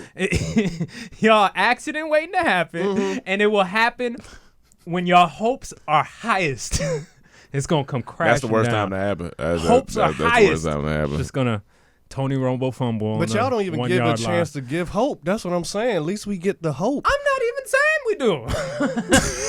E: y'all accident waiting to happen, and it will happen when your hopes are highest. It's gonna come crashing
C: That's the worst
E: down.
C: time to happen.
E: Hopes are
C: that's the
E: highest.
C: worst time to happen.
E: Just gonna Tony Romo fumble.
D: But
E: on
D: y'all
E: the
D: don't even
E: 1
D: give a
E: yard
D: chance
E: line.
D: to give hope. That's what I'm saying. At least we get the hope.
E: I'm not even saying we do.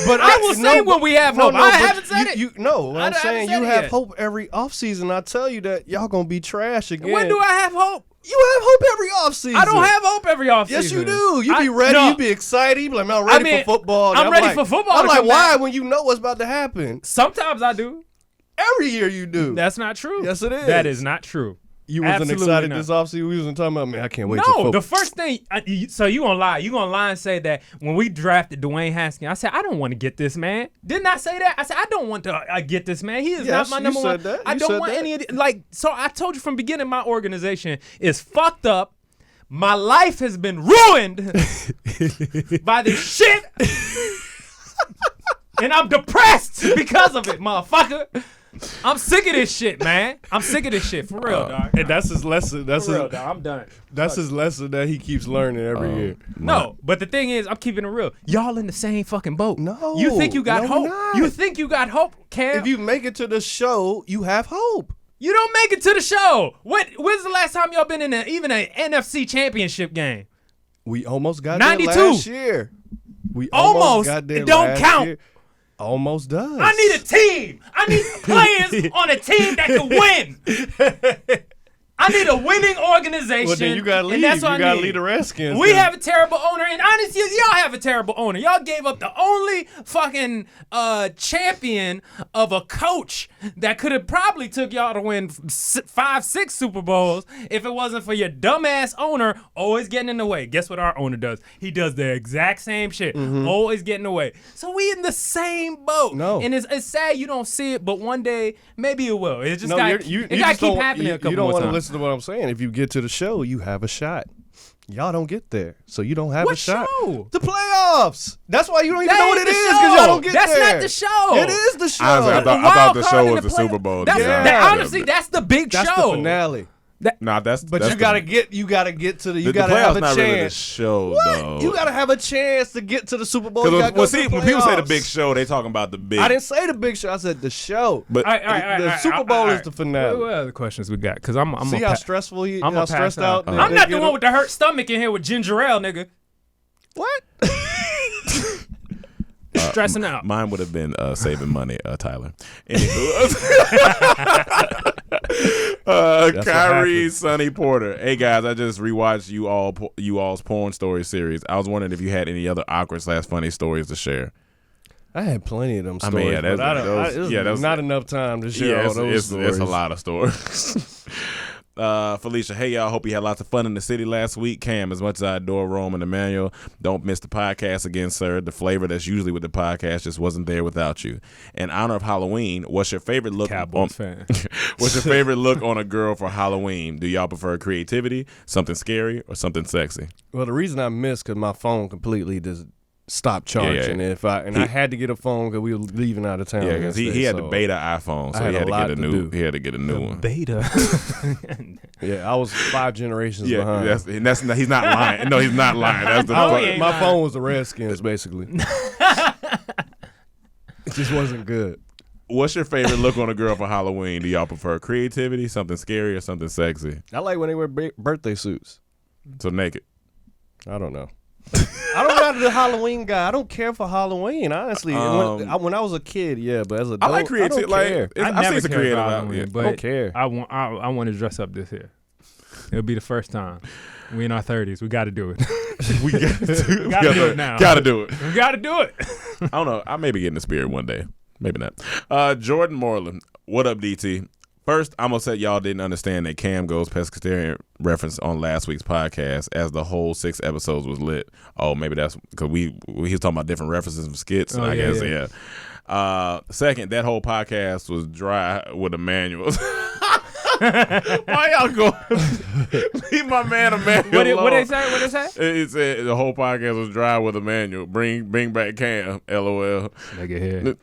D: But
E: I will say when we have hope. I haven't said it.
D: No, what
E: I
D: I'm
E: haven't
D: saying,
E: said
D: you
E: it
D: have
E: yet.
D: hope every offseason. I tell you that y'all going to be trash again.
E: When do I have hope?
D: You have hope every offseason.
E: I don't have hope every offseason.
D: Yes, you do. You be ready.
E: No.
D: You be excited. You be like, man, I'm ready for football. And
E: I'm ready
D: like,
E: for football
D: I'm
E: to
D: like,
E: come
D: why?
E: back.
D: When you know what's about to happen.
E: Sometimes I do.
D: Every year you do.
E: That's not true.
D: Yes, it is.
E: That is not true.
D: You wasn't
E: Absolutely
D: excited
E: not.
D: this offseason. We wasn't talking about, man, I can't wait till
E: No,
D: football.
E: the first thing. So you gonna lie? You gonna lie and say that when we drafted Dwayne Haskins, I said I don't want to get this man. Didn't I say that? I said I don't want to get this man. He is
D: Yes,
E: not my
D: you
E: number one.
D: said that.
E: I
D: You
E: don't
D: said
E: want
D: that.
E: any of the, So I told you from the beginning, my organization is fucked up. My life has been ruined by this shit, and I'm depressed because of it, motherfucker. I'm sick of this shit, man. I'm sick of this shit for real, dog.
D: And that's his lesson. That's
E: For real,
D: his,
E: dog. I'm done.
D: that's his lesson that he keeps learning every year.
E: No, but the thing is, I'm keeping it real. Y'all in the same fucking boat.
D: No,
E: You think you got
D: no,
E: hope?
D: we're not.
E: You think you got hope, Cam?
D: If you make it to the show, you have hope.
E: You don't make it to the show. When's the last time y'all been in even an NFC championship game?
D: We almost got
E: 92.
D: there last year. We
E: Almost.
D: got there
E: It don't
D: last
E: count.
D: year. Almost does.
E: I need a team. I need players on a team that can win. I need a winning organization.
D: Well, then you gotta leave.
E: And that's what
D: You
E: I
D: gotta
E: need.
D: leave the Redskins.
E: We
D: then.
E: have a terrible owner, and honestly, y'all have a terrible owner. Y'all gave up the only fucking champion of a coach that could have probably took y'all to win 5, 6 Super Bowls if it wasn't for your dumbass owner always getting in the way. Guess what our owner does? He does the exact same shit, always getting in the way. So we in the same boat.
D: No.
E: And it's sad you don't see it, but one day maybe it will. It just
D: No,
E: got
D: you
E: it got to
D: just
E: keep
D: don't-
E: happening a couple
D: You don't
E: more
D: want to
E: times.
D: listen to what I'm saying. If you get to the show, you have a shot. Y'all don't get there, so you don't have
E: What
D: a shot.
E: show?
D: The playoffs. That's why you don't even
E: That
D: know what
E: ain't
D: it
E: the
D: is because y'all don't get
E: That's
D: there.
E: not the show.
D: It is the show.
C: Honestly, I
E: The
C: thought
E: wild
C: the
E: card
C: show
E: in
C: was the
E: play-
C: Super Bowl.
E: That's,
D: Yeah.
E: that, honestly, that's the big
D: That's
E: show.
D: the finale.
C: Nah, that's
D: But
C: that's
D: you gotta get to the. You
C: the
D: gotta
C: playoffs
D: have a
C: not
D: chance.
C: really the show
D: What?
C: though.
D: You gotta have a chance to get to the Super Bowl. You
C: Because
D: gotta go to the
C: when people say the
D: playoffs.
C: big show, they talking about the big.
D: I didn't say the big show. I said the show.
C: But
E: All right,
D: The Super Bowl is the finale.
E: What other questions we got? Because I'm
D: See
E: a
D: how stressful he?
E: I'm
D: how
E: a
D: stressed
E: pass
D: out.
E: out.
D: they-
E: I'm
D: they
E: not the
D: get
E: one
D: him?
E: with the hurt stomach in here with ginger ale, nigga.
D: What?
E: Stressing out.
C: mine would have been saving money, Tyler.
D: what
C: Kyrie
D: happens.
C: Sonny Porter. Hey guys, I just rewatched you all's porn story series. I was wondering if you had any other awkward / funny stories to share.
D: I had plenty of them
C: I
D: stories.
C: mean, yeah,
D: but
C: that's
D: there's
C: that was
D: not enough time to share all those stories.
C: it's a lot of stories. Felicia, hey y'all, hope you had lots of fun in the city last week. Cam, as much as I adore Rome and Emmanuel, don't miss the podcast again, sir. The flavor that's usually with the podcast just wasn't there without you. In honor of Halloween, what's your favorite look
E: Cowboys fan.
C: What's your favorite look on a girl for Halloween? Do y'all prefer creativity, something scary, or something sexy?
D: Well, the reason I missed because my phone completely just stopped charging.
C: Yeah.
D: I had to get a phone because we were leaving out of town.
C: Yeah, because he had the beta iPhone, so he had to get a new one.
E: Beta.
D: Yeah, I was 5 generations behind.
C: He's not lying. No, he's not lying. That's the
D: my phone was the Redskins, basically. It just wasn't good.
C: What's your favorite look on a girl for Halloween? Do y'all prefer creativity, something scary, or something sexy?
D: I like when they wear birthday suits.
C: So naked.
D: I don't know. I don't know the Halloween guy. I don't care for Halloween, honestly. When I was a kid, yeah, but as a adult,
C: I like creativity. I've seen some creative
E: Halloween, but
D: I don't care.
E: I want to dress up this year. It'll be the first time. We in our 30s. We got to do it.
C: We got to
E: do it now.
C: Got to do it.
E: We got to do it.
C: I don't know. I may be getting the spirit one day. Maybe not. Jordan Moreland. What up, DT? First, I'm going to say y'all didn't understand that Cam Goes Pescatarian reference on last week's podcast as the whole 6 episodes was lit. Oh, maybe that's because he was talking about different references from skits. I guess, yeah. Second, that whole podcast was dry with Emmanuel. Why y'all go? Leave my man Emmanuel alone.
E: What they say?
C: It said the whole podcast was dry with Emmanuel. Bring back Cam. LOL.
E: Nigga here.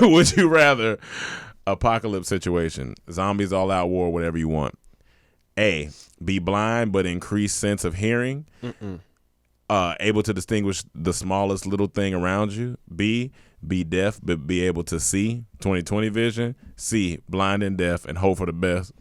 C: Would you rather apocalypse situation, zombies, all out war, whatever you want? A, be blind but increased sense of hearing, able to distinguish the smallest little thing around you. B, be deaf but be able to see, 20/20 vision. C, blind and deaf and hope for the best.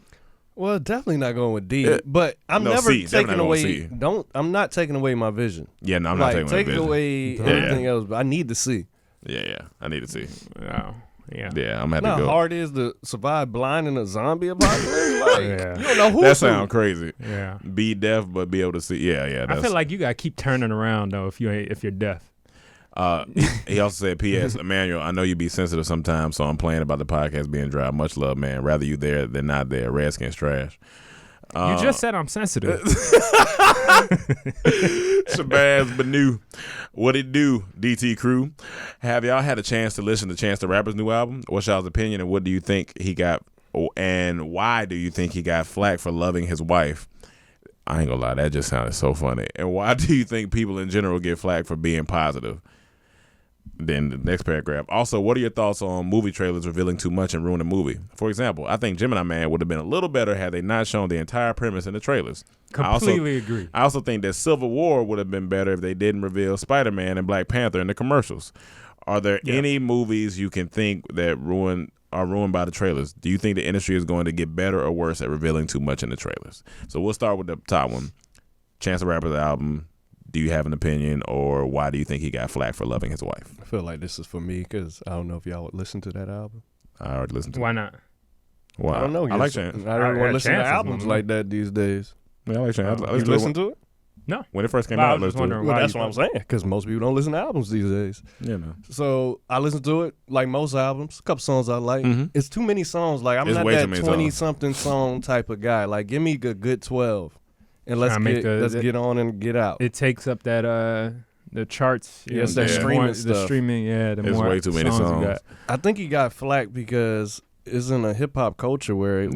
D: Well, definitely not going with D. But I'm taking away. I'm not taking away my vision.
C: Yeah, no, I'm not taking
D: away everything else. But I need to see.
C: Yeah, I need to see.
E: Oh, yeah.
C: Yeah, I'm gonna have to go.
D: How hard it is to survive blind in a zombie apocalypse? Like, you don't know who.
C: That sounds crazy.
E: Yeah.
C: Be deaf but be able to see. Yeah.
E: I feel like you gotta keep turning around though if you're deaf.
C: He also said, P.S. Emmanuel, I know you be sensitive sometimes, so I'm playing about the podcast being dry. Much love, man. Rather you there than not there. Redskins trash.
E: You just said I'm sensitive.
C: Shabazz Banu. What it do, DT crew? Have y'all had a chance to listen to Chance the Rapper's new album? What's y'all's opinion and what do you think he got, and why do you think he got flack for loving his wife? I ain't gonna lie, that just sounded so funny. And why do you think people in general get flack for being positive? Then the next paragraph. Also, what are your thoughts on movie trailers revealing too much and ruin a movie? For example, I think Gemini Man would have been a little better had they not shown the entire premise in the trailers.
E: Completely agree.
C: I also think that Civil War would have been better if they didn't reveal Spider-Man and Black Panther in the commercials. Are there any movies you can think that are ruined by the trailers? Do you think the industry is going to get better or worse at revealing too much in the trailers? So we'll start with the top one. Chance the Rapper's album. Do you have an opinion, or why do you think he got flack for loving his wife?
D: I feel like this is for me because I don't know if y'all would listen to that album.
C: I already listened to it.
E: Why not?
C: Why?
D: I don't know.
C: I like Chance.
D: Not everyone listen to albums like that these days.
C: Yeah, I like Chance.
D: You listen to it?
E: No.
C: When it first came out, I listened to it.
D: Well, that's what I'm saying, because most people don't listen to albums these days.
C: Yeah, no.
D: So I listen to it like most albums. A couple songs I like. It's too many songs. Like I'm not that 20-something song type of guy. Like give me a good 12. And let's get on and get out.
E: It takes up that the charts.
D: Yes, that streaming stuff.
E: The streaming,
C: It's way too many songs.
E: You got.
D: I think he got flack because it's in a hip hop culture where he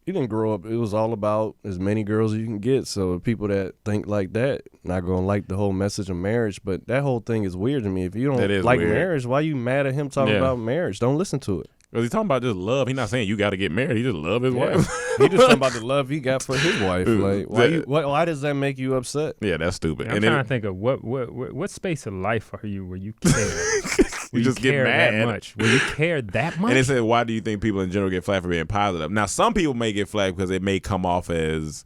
D: didn't grow up. It was all about as many girls as you can get. So people that think like that not gonna like the whole message of marriage. But that whole thing is weird to me. If you don't like marriage, why are you mad at him talking about marriage? Don't listen to it.
C: Because he's talking about just love. He's not saying you got to get married. He just love his wife.
D: He just talking about the love he got for his wife. Like, why does that make you upset?
C: Yeah, that's stupid.
E: I'm trying to think of what space of life are you where you care?
C: You just get mad
E: that much. Will you care that much?
C: And they said, why do you think people in general get flack for being positive? Now, some people may get flack because it may come off as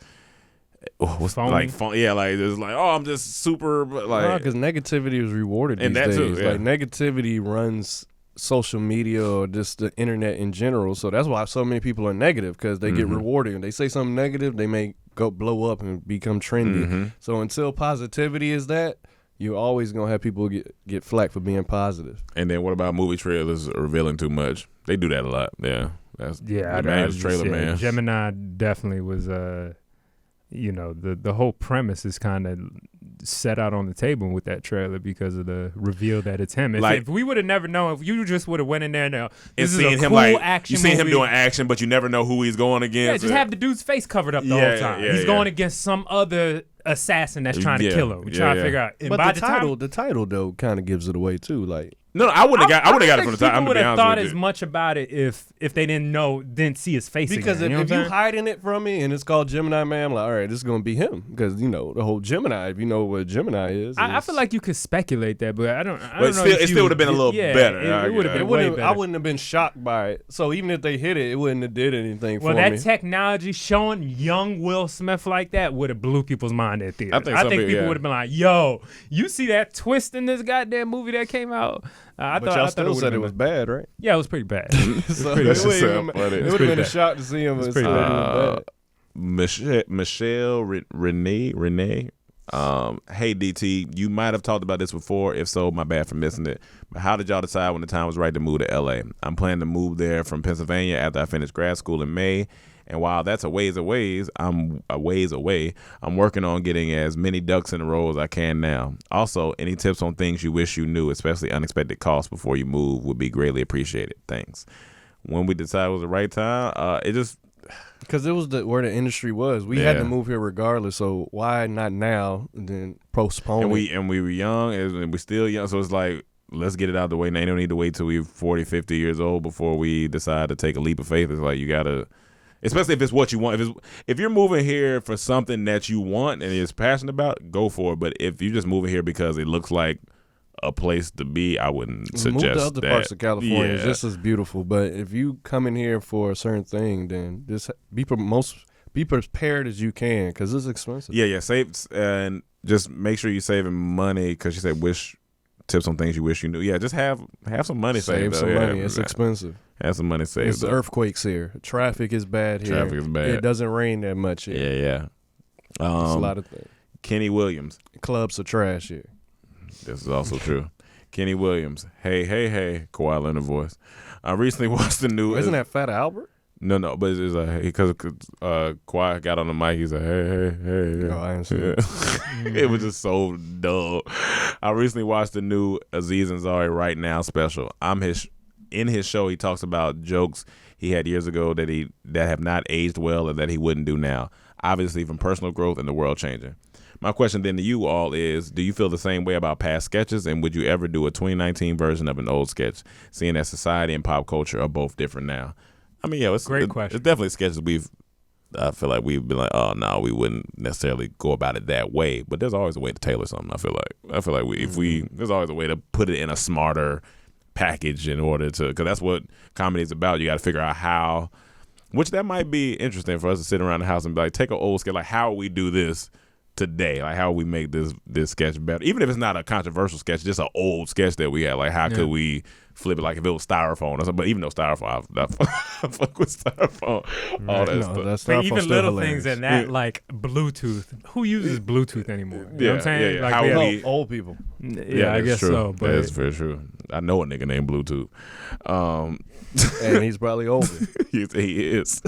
E: phony?
C: It's like, oh, I'm just super like.
D: Because negativity is rewarded these days.
C: Too, yeah.
D: Like negativity runs social media or just the internet in general. So that's why so many people are negative, because they get rewarded. When they say something negative, they may go blow up and become trendy. So until positivity is that, you're always going to have people get flack for being positive.
C: And then what about movie trailers revealing too much? They do that a lot, yeah. That's
E: Yeah,
C: Emmanuel's trailer, man.
E: Gemini definitely was. The whole premise is kind of set out on the table with that trailer because of the reveal that it's him. If we would have never known, if you just would have went in there now, this is a cool action
C: you see him
E: movie.
C: doing action, but you never know who he's going against.
E: Yeah, just have the dude's face covered up the whole time. He's going against some other assassin that's trying to kill him. We're trying to figure out. And
D: but the title though kind of gives it away too. Like,
C: no, I wouldn't have got it from the time.
E: People would have thought as much about it if they didn't see his face
D: because
E: again.
D: if you're hiding it from me and it's called Gemini Man, I'm like, all right, this is gonna be him because the whole Gemini. If you know what Gemini is,
E: I feel like you could speculate that, but I don't know.
C: It still would have been a little better.
E: It would have been way better.
D: I wouldn't have been shocked by it. So even if they hit it wouldn't have did anything for me.
E: Well, that technology showing young Will Smith like that would have blew people's mind at theaters. I think people would have been like, "Yo, you see that twist in this goddamn movie that came out?"
D: But y'all still said it was bad, right?
E: Yeah, it was pretty bad.
D: So it would have been a shock to see him.
E: It's pretty bad.
C: Michelle Renee. Hey DT, you might have talked about this before. If so, my bad for missing it. But how did y'all decide when the time was right to move to LA? I'm planning to move there from Pennsylvania after I finish grad school in May. And while that's a ways away, I'm working on getting as many ducks in a row as I can now. Also, any tips on things you wish you knew, especially unexpected costs before you move, would be greatly appreciated. Thanks. When we decided it was the right time, it just...
D: Because it was where the industry was. We had to move here regardless, so why not now and then postpone it?
C: And we were young, and we're still young, so it's like, let's get it out of the way. Now, you don't need to wait till we're 40, 50 years old before we decide to take a leap of faith. It's like you got to... Especially if it's what you want. If you're moving here for something that you want and is passionate about, go for it. But if you're just moving here because it looks like a place to be, I wouldn't suggest that.
D: Move to other parts of California. It's just as beautiful. But if you come in here for a certain thing, then just be prepared as you can because it's expensive.
C: Yeah. Save and just make sure you're saving money because you said tips on things you wish you knew. Yeah, just have some money saved.
D: Save some money. It's expensive.
C: Have some money saved.
D: It's the earthquakes here. Traffic is bad here.
C: Traffic is bad.
D: It doesn't rain that much here.
C: Yeah.
D: It's a lot of things.
C: Kenny Williams.
D: Clubs are trash here.
C: This is also true. Kenny Williams. Hey, Koala in the voice. I recently watched the new...
D: Isn't that Fat Albert?
C: No, but it's like because Quiet got on the mic. He's like, hey.
D: Oh, I didn't see it.
C: It was just so dull. I recently watched the new Aziz Ansari Right Now special. In his show, he talks about jokes he had years ago that have not aged well and that he wouldn't do now. Obviously, from personal growth and the world changing. My question then to you all is, do you feel the same way about past sketches, and would you ever do a 2019 version of an old sketch, seeing that society and pop culture are both different now? I mean, it's
E: great question.
C: It's definitely sketches I feel like we've been like, oh no, we wouldn't necessarily go about it that way. But there's always a way to tailor something. I feel like there's always a way to put it in a smarter package in order to, because that's what comedy is about. You got to figure out how, which that might be interesting for us to sit around the house and be like, take an old sketch, like how we do this today, like how we make this sketch better, even if it's not a controversial sketch, just an old sketch that we had, like how could we flip it, like if it was styrofoam or something. But even though styrofoam, I fuck with styrofoam, all that stuff.
E: But even little things in that, like Bluetooth. Who uses Bluetooth anymore? You know what I'm saying?
C: Yeah.
E: Like
D: old people.
E: Yeah, I guess
C: true.
E: so. But
C: that's very true. I know a nigga named Bluetooth.
D: And he's probably older.
C: He is.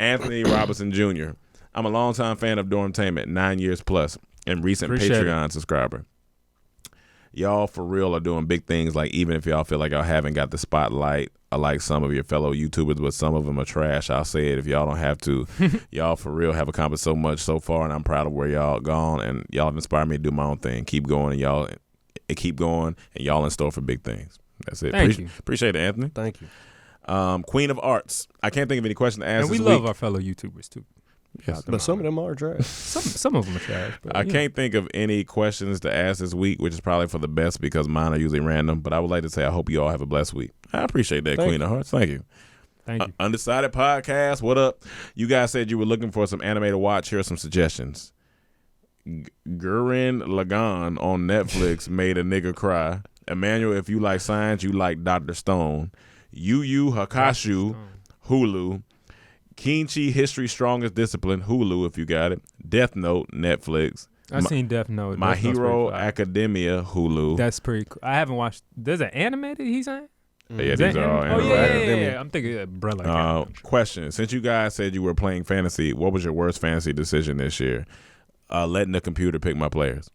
C: Anthony Robinson Jr. I'm a longtime fan of Dormtainment, 9 years plus, and recent Patreon subscriber. Y'all for real are doing big things, like even if y'all feel like y'all haven't got the spotlight like some of your fellow YouTubers, but some of them are trash. I'll say it if y'all don't have to. Y'all for real have accomplished so much so far, and I'm proud of where y'all gone, and y'all have inspired me to do my own thing. Keep going, and y'all in store for big things. That's it.
E: Thank you.
C: Appreciate it, Anthony.
D: Thank you.
C: Queen of Arts. I can't think of any question to ask
E: and we
C: this
E: love
C: week.
E: our fellow YouTubers too.
C: Yes,
D: but some of them are trash.
E: Some of them are trash. But,
C: I can't think of any questions to ask this week, which is probably for the best because mine are usually random. But I would like to say I hope you all have a blessed week. I appreciate that, Queen of Hearts. Thank you.
E: Thank you.
C: Undecided Podcast. What up? You guys said you were looking for some anime to watch. Here are some suggestions. Gurren Lagann on Netflix made a nigga cry. Emmanuel, if you like science, you like Dr. Stone. Yu Yu Hakusho, Hulu. Kinchi History Strongest Discipline, Hulu if you got it. Death Note, Netflix.
E: I've seen Death Note.
C: My Hero Academia, Hulu.
E: That's pretty cool. I haven't watched. There's an animated he's in?
C: Yeah, these are all
E: Oh
C: animated.
E: yeah. I'm thinking Umbrella Academy.
C: Question: since you guys said you were playing fantasy, what was your worst fantasy decision this year? Letting the computer pick my players.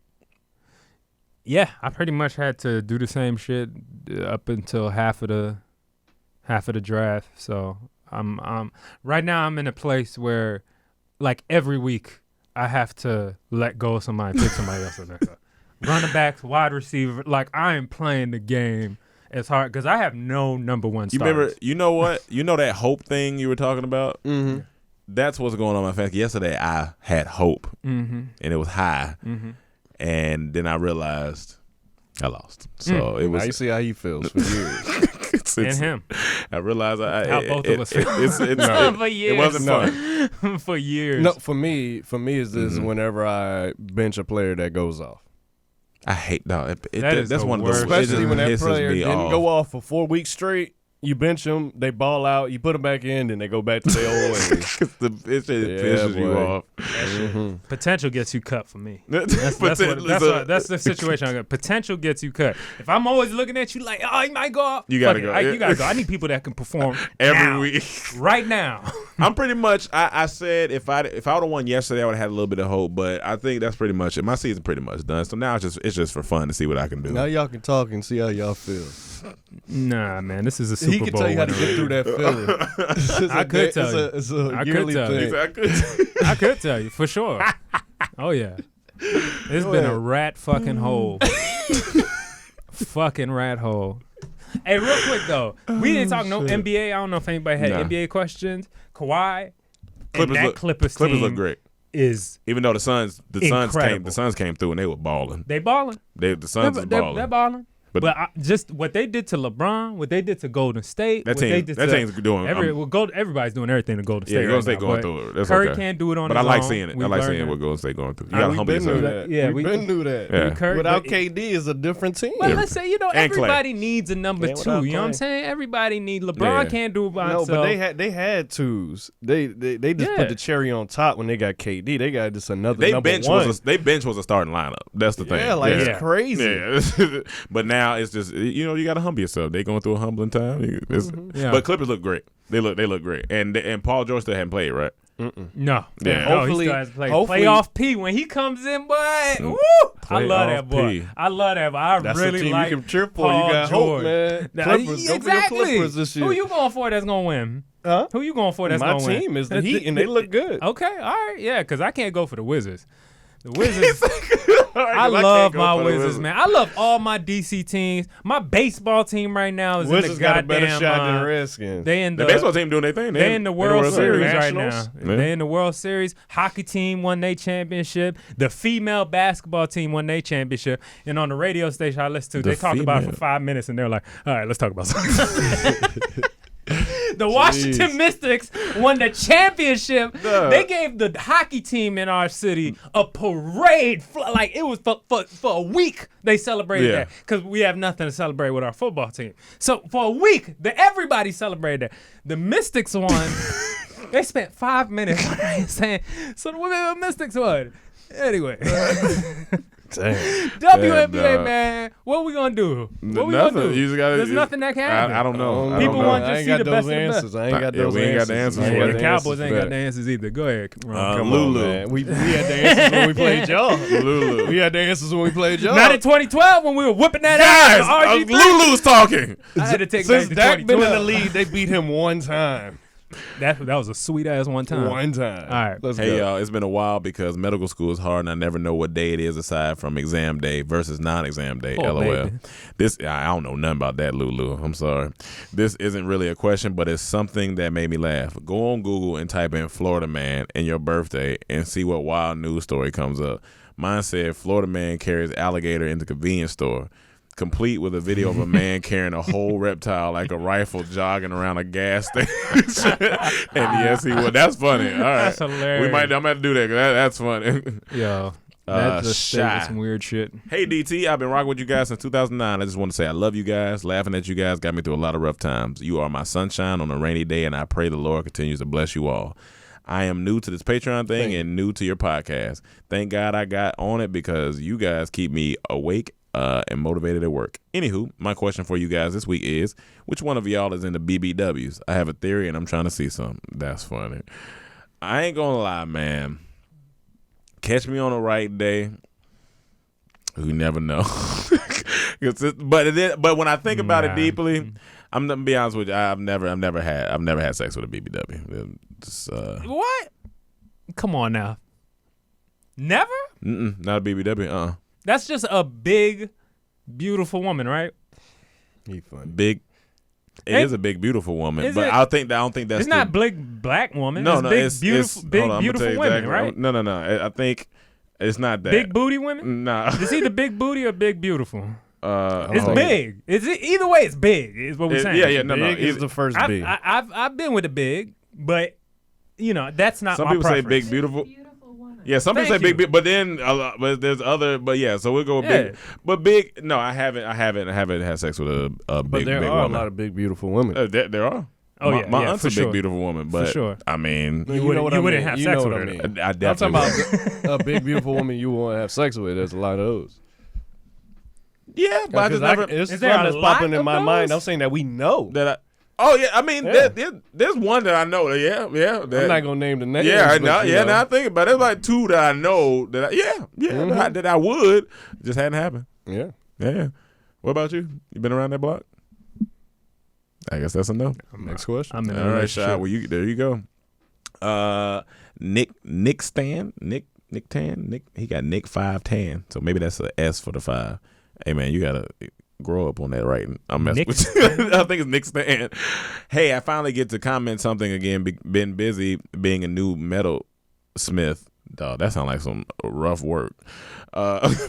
E: Yeah, I pretty much had to do the same shit up until half of the draft. So I'm right now I'm in a place where like every week I have to let go of somebody and pick somebody else. Running backs, wide receiver, like I am playing the game as hard because I have no number one
C: You
E: stars.
C: remember? You know what? You know that hope thing you were talking about?
D: Mm-hmm.
C: That's what's going on in my fantasy. Yesterday I had hope, and it was high, and then I realized I lost. So it was.
D: Now you see how he feels for years.
E: And him.
C: I realized
E: How both of us feel. For years.
C: It wasn't fun.
E: For years.
D: No, for me is this whenever I bench a player that goes off.
C: I hate
E: That is
C: that's
E: the
C: one
E: worst.
C: of those.
D: Especially when that player didn't
C: off.
D: go off for 4 weeks straight. You bench them, they ball out, you put them back in, then they go back to their old ways.
C: It pisses you
D: boy.
C: off.
E: Potential gets you cut for me. That's
C: Potential-
E: that's the situation I got. Potential gets you cut. If I'm always looking at you like, oh, he might go off.
C: You gotta
E: fuck it.
C: go.
E: You gotta go. I need people that can perform
C: Every
E: now.
C: week.
E: Right now.
C: I'm pretty much. I said if I would have won yesterday, I would have had a little bit of hope. But I think that's pretty much it. My season pretty much done. So now it's just for fun to see what I can do.
D: Now y'all can talk and see how y'all feel.
E: Nah, man, this is a Super
D: He can
E: Bowl.
D: tell you how to
E: winner.
D: get through that feeling.
E: I could tell you.
D: It's a
E: I could
D: yearly
E: tell you.
D: thing.
E: I could tell you for sure. Oh yeah, it's been a rat fucking hole. Fucking rat hole. Hey, real quick though, we didn't talk no NBA. I don't know if anybody had NBA questions. Kawhi and that Clippers team
C: look great.
E: is
C: Even though the Suns
E: incredible.
C: came through and they were balling.
E: they balling.
C: The Suns is balling.
E: They're balling.
C: But-
E: But just what they did to LeBron, what they did to Golden State,
C: That
E: what they
C: team-
E: did
C: that
E: to
C: team's doing-
E: everybody's doing everything to Golden State.
C: Yeah, Golden
E: right
C: State
E: now,
C: going
E: but
C: through it. That's
E: Curry
C: okay.
E: can't do it on
C: But
E: his
C: I like
E: own.
C: seeing it.
E: We
C: I like
E: learned
C: seeing
E: that.
C: what Golden State going through. You
D: Yeah,
C: gotta
D: we
C: humble
D: been knew
C: yourself.
D: that.
E: Yeah,
D: we been knew that.
C: Yeah.
E: Curry-
D: Without
E: but-
D: KD is a different team.
E: Well, let's say,
C: And Clay.
E: everybody needs a number
D: Yeah,
E: two.
D: without
E: You know what I'm
D: Clay.
E: saying? Everybody needs LeBron
C: Yeah.
E: can't do it by
D: No,
E: himself.
D: but they had twos. They just
E: Yeah.
D: put the cherry on top when they got KD. They got just another
C: They
D: number
C: bench
D: one.
C: was a starting lineup. That's the thing.
D: Yeah, like
E: Yeah.
D: it's crazy.
C: Yeah. But now it's just you got to humble yourself. They going through a humbling time.
E: Yeah.
C: But Clippers look great. They look great. And Paul George still hadn't played, right?
E: No.
C: Yeah.
E: No, he
D: Hopefully-
E: still has to play.
D: hopefully-
E: Playoff P when he comes in, boy. Woo! I love that
C: Playoff
E: boy.
C: P.
E: I love that boy. I
D: That's
E: really
D: the team
E: like
D: you can cheer for.
E: Paul
D: You got
E: George.
D: hope, man.
E: Now,
D: Clippers, go for your
E: exactly.
D: Clippers this year.
E: Who you going for that's going to win?
D: Huh?
E: Who you going for that's
D: My
E: going to win?
D: team is the Heat, and they look good.
E: Okay, all right, yeah, because I can't go for the Wizards. The Wizards. I
C: I
E: love
C: can't go
E: my
C: for the
E: Wizards,
C: Wizards.
E: man. I love all my DC teams. My baseball team right now is
D: Wizards
E: in the
D: got a
E: goddamn.
D: better shot than the Redskins.
E: They in
C: The
E: the
C: baseball team doing their thing.
E: They in the World Series right now.
D: Nationals?
C: Yeah.
E: They in the World Series. Hockey team won their championship. The female basketball team won their championship. And on the radio station I listen to,
C: The
E: they talked about it
C: female.
E: for 5 minutes, and they're like, "All right, let's talk about something." The Washington Mystics won the championship.
C: Duh.
E: They gave the hockey team in our city a parade. Like it was for a week they celebrated
C: Yeah.
E: that because we have nothing to celebrate with our football team. So for a week, everybody celebrated that. The Mystics won. They spent 5 minutes saying, "So the women Mystics won." Anyway.
D: Damn.
E: WNBA,
C: dog.
E: man. What we gonna do? What we
C: Nothing.
E: gonna do?
C: You just gotta-
E: There's nothing that can happen.
C: I don't know. I
E: People
C: don't know.
E: want to
D: I ain't
E: see
D: got
E: the
D: those
E: best of the best.
D: answers. I ain't got
C: Yeah,
D: those
C: we ain't got
D: answers.
C: the answers
D: I
C: for
D: ain't
C: it.
D: got
E: The
D: the
E: Cowboys
D: answers
E: ain't
D: for
E: got
D: that.
E: the answers either. Go ahead, Ron.
D: Come
C: Lulu.
D: on, man. We had the answers when we played y'all.
C: Lulu.
D: We had the answers when we played y'all.
E: Not in 2012 when we were whipping that
C: Guys,
E: ass. RG3.
C: Lulu's talking.
E: I had to take
D: Since
E: back to
D: Dak been in the
E: 2012.
D: league, they beat him one time.
E: That was a sweet ass one time.
D: One time.
E: All right.
D: Let's
C: Hey
D: go.
C: y'all, it's been a while because medical school is hard and I never know what day it is aside from exam day versus non-exam day.
E: Poor
C: LOL.
E: baby.
C: This I don't know nothing about that, Lulu. I'm sorry. This isn't really a question, but it's something that made me laugh. Go on Google and type in Florida man and your birthday and see what wild news story comes up. Mine said Florida man carries alligator into convenience store. Complete with a video of a man carrying a whole reptile like a rifle jogging around a gas station. And yes, he would. That's funny. All right.
E: That's hilarious.
C: I'm going to have to do that 'cause that's funny.
E: Yo, that's a state
C: Shy.
E: of some weird shit.
C: Hey, DT, I've been rocking with you guys since 2009. I just want to say I love you guys. Laughing at you guys got me through a lot of rough times. You are my sunshine on a rainy day, and I pray the Lord continues to bless you all. I am new to this Patreon thing and new to your podcast. Thank God I got on it because you guys keep me awake and motivated at work. Anywho, my question for you guys this week is, which one of y'all is into BBWs? I have a theory and I'm trying to see some. That's funny. I ain't gonna lie, man. Catch me on the right day. You never know. But when I think about it deeply, I'm gonna be honest with you. I've never had sex with a BBW.
E: What? Come on now. Never?
C: Not a BBW.
E: That's just a big, beautiful woman, right?
D: He funny.
C: Big. It is a big, beautiful woman, but I don't think that's.
E: It's not big black woman.
C: No,
E: it's big, beautiful women,
C: exactly.
E: right?
C: No. I think it's not that.
E: Big booty women.
C: Nah.
E: Is he the big booty or big beautiful?
C: It's
E: big. Either way, it's big. Is what we're saying.
C: Yeah. No.
D: Big is the first big.
E: I've been with a big, but that's not.
C: Some
E: my
C: people
E: preference.
C: say big, beautiful.
F: Woman.
C: Yeah, some people say
E: Thank
C: big, but then but there's other. But yeah, so we'll go with big. But big. No, I haven't had sex with a
D: but
C: big,
D: there
C: big
D: are
C: woman.
D: a lot of big, beautiful women.
C: There are.
E: Oh
C: my
E: yeah,
C: aunt's
E: for
C: a big,
E: sure.
C: beautiful woman, but
E: For sure.
C: I mean,
D: You wouldn't
E: have sex with her, though.
C: I
D: I'm
C: definitely
D: talking about a big, beautiful woman you want to have sex with. There's a lot of those.
C: yeah, but I just never.
D: It's
E: Is there
D: something
E: a
D: that's popping
E: lot
D: in my
E: of
D: mind.
E: those?
D: I'm saying that we know.
C: I mean,
D: Yeah.
C: there's one that I know. Yeah.
D: I'm not gonna name the name.
C: Now I think about it. There's like two that I know that that I would. Just hadn't happened.
D: Yeah.
C: What about you? You been around that block? I guess that's a no.
D: Next question.
E: I'm in a
C: All right,
E: relationship.
C: Shy. Well, there you go. Nick Tan. He got Nick 5tan. So maybe that's an S for the 5. Hey man, you gotta grow up on that writing. I'm messing
E: Nick
C: with you. I think it's Nick Stan. Hey, I finally get to comment something again. Been busy being a new metal smith. Dog, that sounds like some rough work.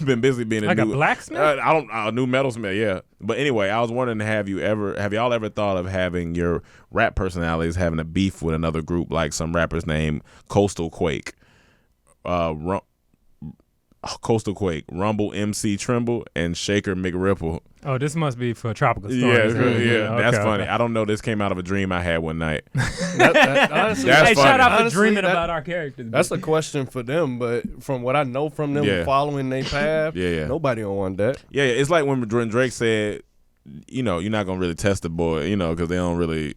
C: Been busy being
E: Like a blacksmith?
C: a new metalsmith, yeah. But anyway, I was wondering, have y'all ever thought of having your rap personalities having a beef with another group, like some rappers named Coastal Quake, Rumble MC Trimble, and Shaker McRipple?
E: Oh, this must be for Tropical Storm.
C: Yeah, that's
E: Okay,
C: funny.
E: okay.
C: I don't know. This came out of a dream I had one night.
D: Honestly,
C: That's
E: Hey,
C: funny.
E: shout out for
D: Honestly,
E: dreaming
D: that-
E: about our characters.
D: that's a question for them, but from what I know from them
C: Yeah.
D: following their path,
C: Yeah.
D: nobody don't want that.
C: Yeah, it's like when Drake said, you're not gonna really test the boy, because they don't really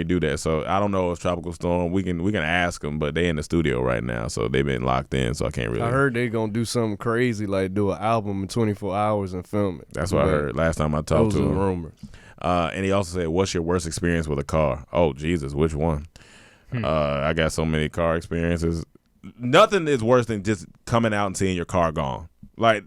C: do that. So I don't know if Tropical Storm, we can ask them, but they in the studio right now, so they've been locked in, so I can't really.
D: I heard they gonna do something crazy, like do an album in 24 hours and film it.
C: That's what I heard last time I talked
D: Those
C: to
D: are
C: him.
D: rumors.
C: And he also said, "What's your worst experience with a car?" Oh Jesus, which one? I got so many car experiences. Nothing is worse than just coming out and seeing your car gone, like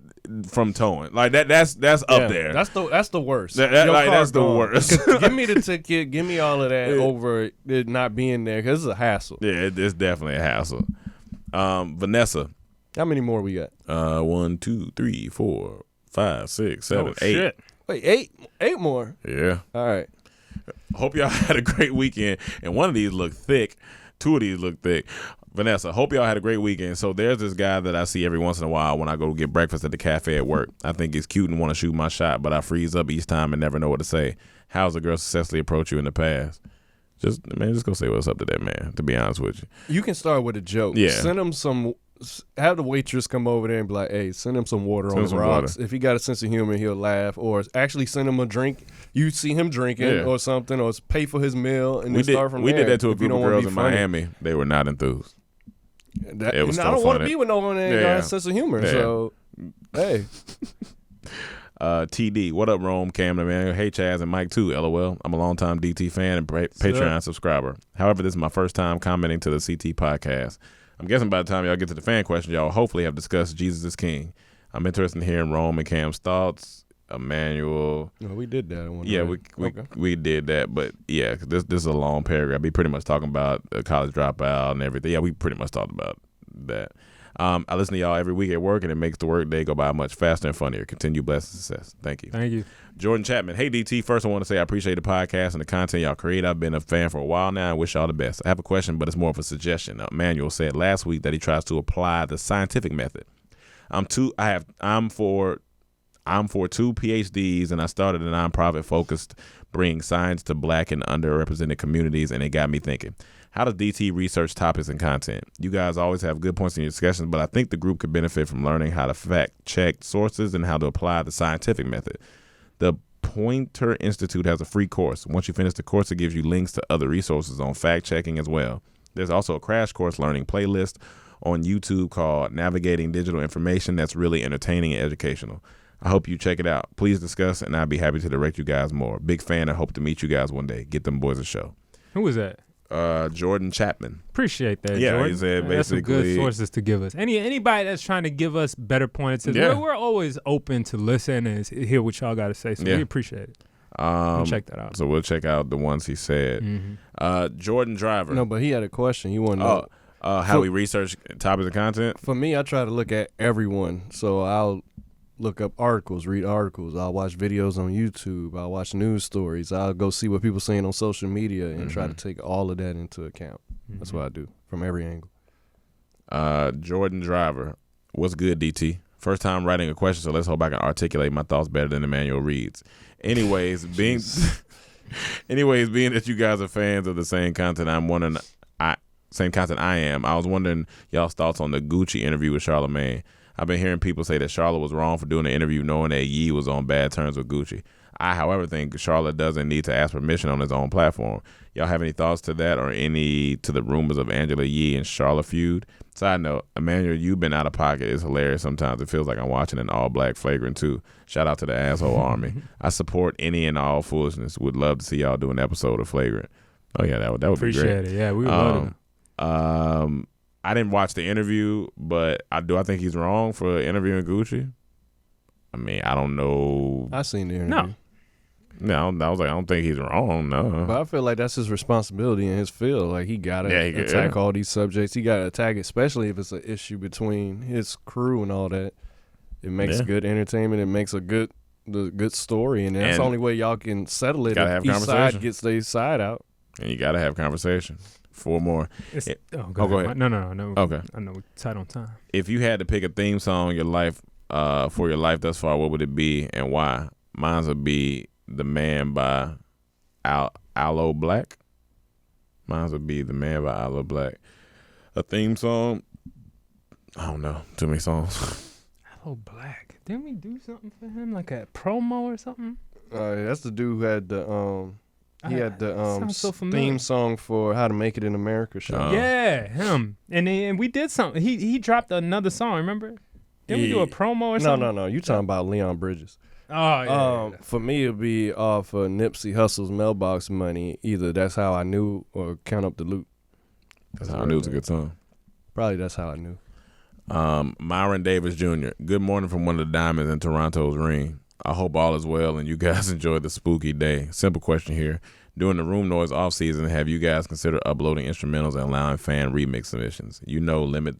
C: from towing. Like that's up there.
D: That's the worst.
C: Your
D: Your
C: that's
D: car's
C: the
D: gone.
C: worst.
D: Give me the ticket. Give me all of that over it not being there because it's a hassle.
C: Yeah, it's definitely a hassle. Vanessa,
D: How many more we got?
C: 1, 2, 3, 4, 5, 6, 7, 8.
E: shit.
D: Wait, eight more.
C: Yeah.
D: All right.
C: Hope y'all had a great weekend. And one of these look thick. 2 of these look thick. Vanessa, hope y'all had a great weekend. So there's this guy that I see every once in a while when I go get breakfast at the cafe at work. I think he's cute and want to shoot my shot, but I freeze up each time and never know what to say. How's a girl successfully approach you in the past? Just go say what's up to that man, to be honest with you.
D: You can start with a joke.
C: Yeah.
D: Send him some. Have the waitress come over there and be like, "Hey, send him some water
C: Send
D: on
C: him
D: the
C: some
D: rocks."
C: water.
D: If he got a sense of humor, he'll laugh. Or actually send him a drink. You see him drinking
C: Yeah.
D: or something, or pay for his meal, and
C: We
D: then start from
C: did
D: there.
C: that to a
D: if you
C: group of
D: don't wanna
C: girls
D: be
C: in
D: funny.
C: Miami. They were not enthused. It was
D: And
C: so
D: I don't want to
C: funny.
D: be with no one that ain't got a sense of humor.
C: Yeah.
D: So, hey,
C: TD, what up, Rome, Camden, man? Hey, Chaz and Mike, too, LOL. I'm a longtime DT fan and Patreon subscriber. However, this is my first time commenting to the CT podcast. I'm guessing by the time y'all get to the fan question, y'all hopefully have discussed Jesus is King. I'm interested in hearing Rome and Cam's thoughts. Emmanuel.
D: no, we did that.
C: Yeah,
D: Okay.
C: we did that, but yeah, 'cause this is a long paragraph. We pretty much talking about the college dropout and everything. Yeah, we pretty much talked about that. I listen to y'all every week at work, and it makes the work day go by much faster and funnier. Continue blessed success. Thank you.
E: Thank you.
C: Jordan Chapman. Hey, DT. First, I want to say I appreciate the podcast and the content y'all create. I've been a fan for a while now and wish y'all the best. I have a question, but it's more of a suggestion. Manuel said last week that he tries to apply the scientific method. I'm for 2 PhDs, and I started a nonprofit focused bringing science to black and underrepresented communities, and it got me thinking. How does DT research topics and content? You guys always have good points in your discussions, but I think the group could benefit from learning how to fact check sources and how to apply the scientific method. The Pointer Institute has a free course. Once you finish the course, it gives you links to other resources on fact checking as well. There's also a crash course learning playlist on YouTube called Navigating Digital Information that's really entertaining and educational. I hope you check it out. Please discuss, and I'd be happy to direct you guys more. Big fan and hope to meet you guys one day. Get them boys a show.
E: Who was that?
C: Jordan Chapman.
E: Appreciate that,
C: Yeah,
E: Jordan.
C: he said
E: That's some good
C: basically-
E: sources to give us. Anybody that's trying to give us better points,
C: Yeah.
E: we're always open to listen and hear what y'all got to say, so
C: Yeah.
E: we appreciate it. Check that out.
C: So we'll check out the ones he said. Jordan Driver.
D: No, but he had a question. You want to know?
C: How we research topics and content?
D: For me, I try to look at everyone. So I'll look up articles, read articles. I'll watch videos on YouTube. I'll watch news stories. I'll go see what people are saying on social media and try to take all of that into account. That's what I do from every angle.
C: Jordan Driver. What's good, DT? First time writing a question, so let's hope I can articulate my thoughts better than Emmanuel reads. Anyways, being that you guys are fans of the same content I am, I was wondering y'all's thoughts on the Gucci interview with Charlamagne. I've been hearing people say that Charlotte was wrong for doing the interview knowing that Ye was on bad terms with Gucci. I, however, think Charlotte doesn't need to ask permission on his own platform. Y'all have any thoughts to that or any to the rumors of Angela Yee and Charlotte feud? Side note, Emmanuel, you've been out of pocket. It's hilarious sometimes. It feels like I'm watching an all-black Flagrant 2. Shout out to the asshole army. I support any and all foolishness. Would love to see y'all do an episode of Flagrant. Oh, yeah, that would be great.
E: Appreciate it. Yeah, we would love it.
C: I didn't watch the interview, but I think he's wrong for interviewing Gucci. I mean, I don't know.
D: I seen the interview.
E: No.
C: No, I was like, I don't think he's wrong. No,
D: But I feel like that's his responsibility in his field. Like, he got to attack all these subjects. He got to attack it, especially if it's an issue between his crew and all that. It makes good entertainment. It makes the good story. And that's the only way y'all can settle it.
C: Gotta
D: if
C: have
D: each
C: conversation.
D: side gets their side out.
C: and you got to have conversation. 4 more.
E: Go
C: ahead.
E: No.
C: Okay.
E: I know we're tight on time.
C: If you had to pick a theme song for your life thus far, what would it be and why? Mine would be The Man by Aloe Black. Mine would be The Man by Aloe Black. A theme song? I don't know. Too many songs.
E: Aloe Black. Didn't we do something for him, like a promo or something?
D: That's the dude who had the
E: sounds so familiar.
D: theme song for How to Make It in America show.
E: Yeah, him. And we did something. He dropped another song, remember? Didn't we do a promo or something?
D: No. You talking about Leon Bridges.
E: Oh, yeah.
D: For me, it'd be off Nipsey Hussle's Mailbox Money. Either That's How I Knew or Count Up the Loot.
C: That's how I knew it was a good song.
D: Probably That's How I Knew.
C: Myron Davis Jr. Good morning from one of the diamonds in Toronto's ring. I hope all is well and you guys enjoyed the spooky day. Simple question here. During the Room Noise off season, have you guys considered uploading instrumentals and allowing fan remix submissions? Limit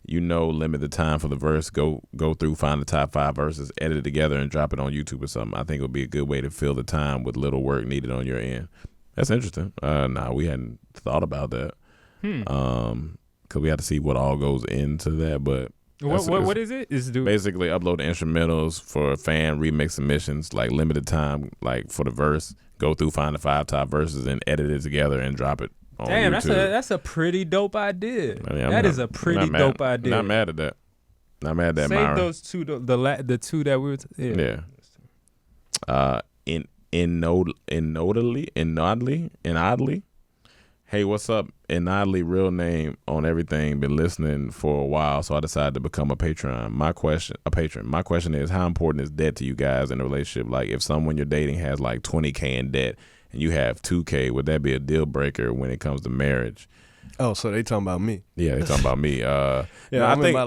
C: the time for the verse. Go through, find the top 5 verses, edit it together, and drop it on YouTube or something. I think it would be a good way to fill the time with little work needed on your end. That's interesting. We hadn't thought about that. Because we had to see what all goes into that. But
E: what is it? Is
C: basically upload instrumentals for fan remix submissions, like limited time, like for the verse. Go through, find the 5 top verses, and edit it together and drop it on YouTube.
E: That's a pretty dope idea.
C: That
E: is a pretty dope idea.
C: Not mad at that. Not mad at that,
E: Save
C: Myron.
E: those two, the two that we were.
C: Inodly. Hey, what's up? Inodly, real name on everything. Been listening for a while, so I decided to become a patron. My question is, how important is debt to you guys in a relationship? Like, if someone you're dating has like $20K in debt and you have $2K, would that be a deal breaker when it comes to marriage?
D: Oh, so they talking about me?
C: Yeah, they talking about me.
D: I think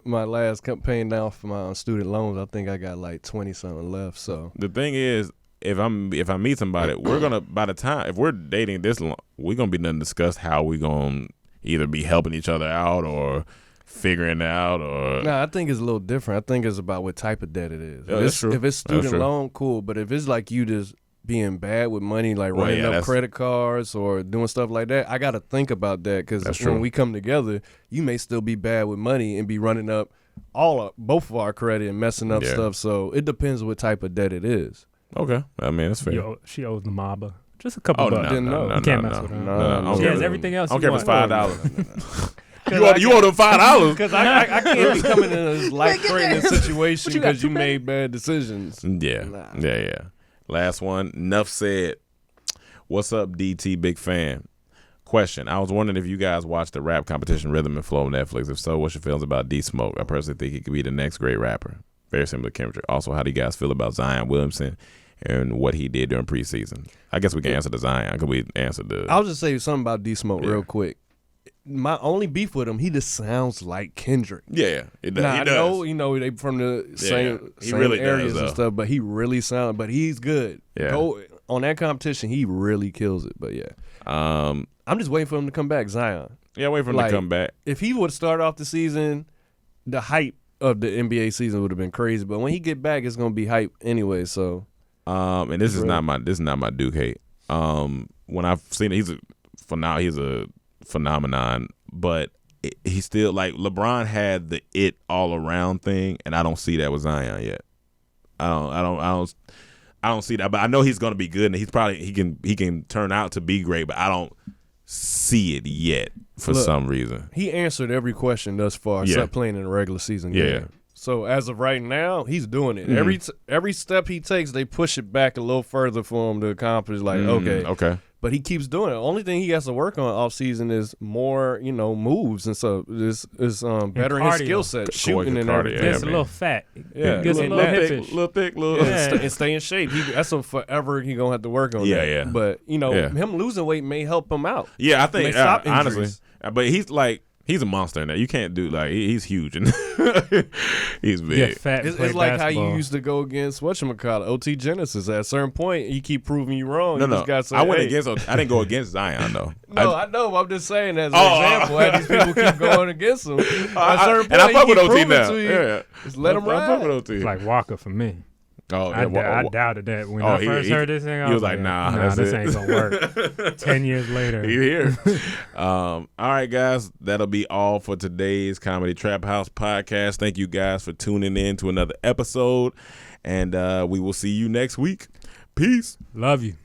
D: my last paying down for my student loans. I think I got like 20 something left. So
C: the thing is, if I meet somebody, we're gonna, by the time, if we're dating this long, we're gonna be done discuss how we gonna either be helping each other out or figuring it out or.
D: No, I think it's a little different. I think it's about what type of debt it is.
C: Yeah, that's true.
D: If it's student loan, cool. But if it's like you just being bad with money, like running up credit cards or doing stuff like that, I got to think about that because when we come together, you may still be bad with money and be running up both of our credit and messing up stuff. So it depends what type of debt it is.
C: Okay, I mean that's fair.
E: She owes the mob a Just a couple bucks.
D: Didn't know.
E: You can't mess with her.
C: No.
E: She has everything else.
C: I don't care if it's
E: $5.
C: You owe them $5
D: because I can't be coming in a life-threatening situation because you made bad decisions.
C: Yeah. Last one. Enough said. What's up, DT? Big fan. Question. I was wondering if you guys watched the rap competition Rhythm and Flow on Netflix. If so, what's your feelings about D Smoke? I personally think he could be the next great rapper. Very similar to Kendrick. Also, how do you guys feel about Zion Williamson and what he did during preseason? I guess we can answer the Zion because we answered the.
D: I'll just say something about D Smoke real quick. My only beef with him, he just sounds like Kendrick.
C: Yeah, it does.
D: I know, they from the same
C: really
D: areas
C: does,
D: and stuff, but he really sounds. But he's good.
C: Yeah.
D: Go on that competition, he really kills it. But yeah, I'm just waiting for him to come back, Zion.
C: Yeah, wait for him to come back.
D: If he would start off the season, the hype of the NBA season would have been crazy. But when he get back, it's gonna be hype anyway. So,
C: and this is not my Duke hate. When I've seen it, he's a phenomenon, but he's still like LeBron had the it all around thing, and I don't see that with Zion yet. I don't see that, but I know he's gonna be good, and he can turn out to be great, but I don't see it yet for some reason.
D: He answered every question thus far, except playing in a regular season game. So as of right now, he's doing it. Mm-hmm. Every step he takes, they push it back a little further for him to accomplish. Like okay. But he keeps doing it. The only thing he has to work on off season is more, moves and stuff. Is bettering his skill set, shooting and everything.
E: Gets a little fat.
D: Gets
E: a little hippish.
C: Little thick,
D: and stay in shape. That's forever he gonna have to work on.
C: Yeah.
D: But him losing weight may help him out.
C: Yeah, I think honestly, but he's a monster in that. You can't do he's huge and he's big.
E: Yeah, fat.
D: It's like how you used to go against whatchamacallit, OT Genesis. At a certain point, you keep proving you wrong.
C: No. I didn't go against Zion though.
D: I know. I'm just saying as an example. How these people keep going against him. At a certain point,
C: I fuck with OT
D: now.
C: Just
D: let him ride.
C: I fuck with OT.
E: It's like Walker for me. I doubted that when I first heard this thing.
C: He was like, nah,
E: this ain't gonna work. 10 years later,
C: he's here. All right, guys, that'll be all for today's Comedy Trap House podcast. Thank you guys for tuning in to another episode, and we will see you next week. Peace.
E: Love you.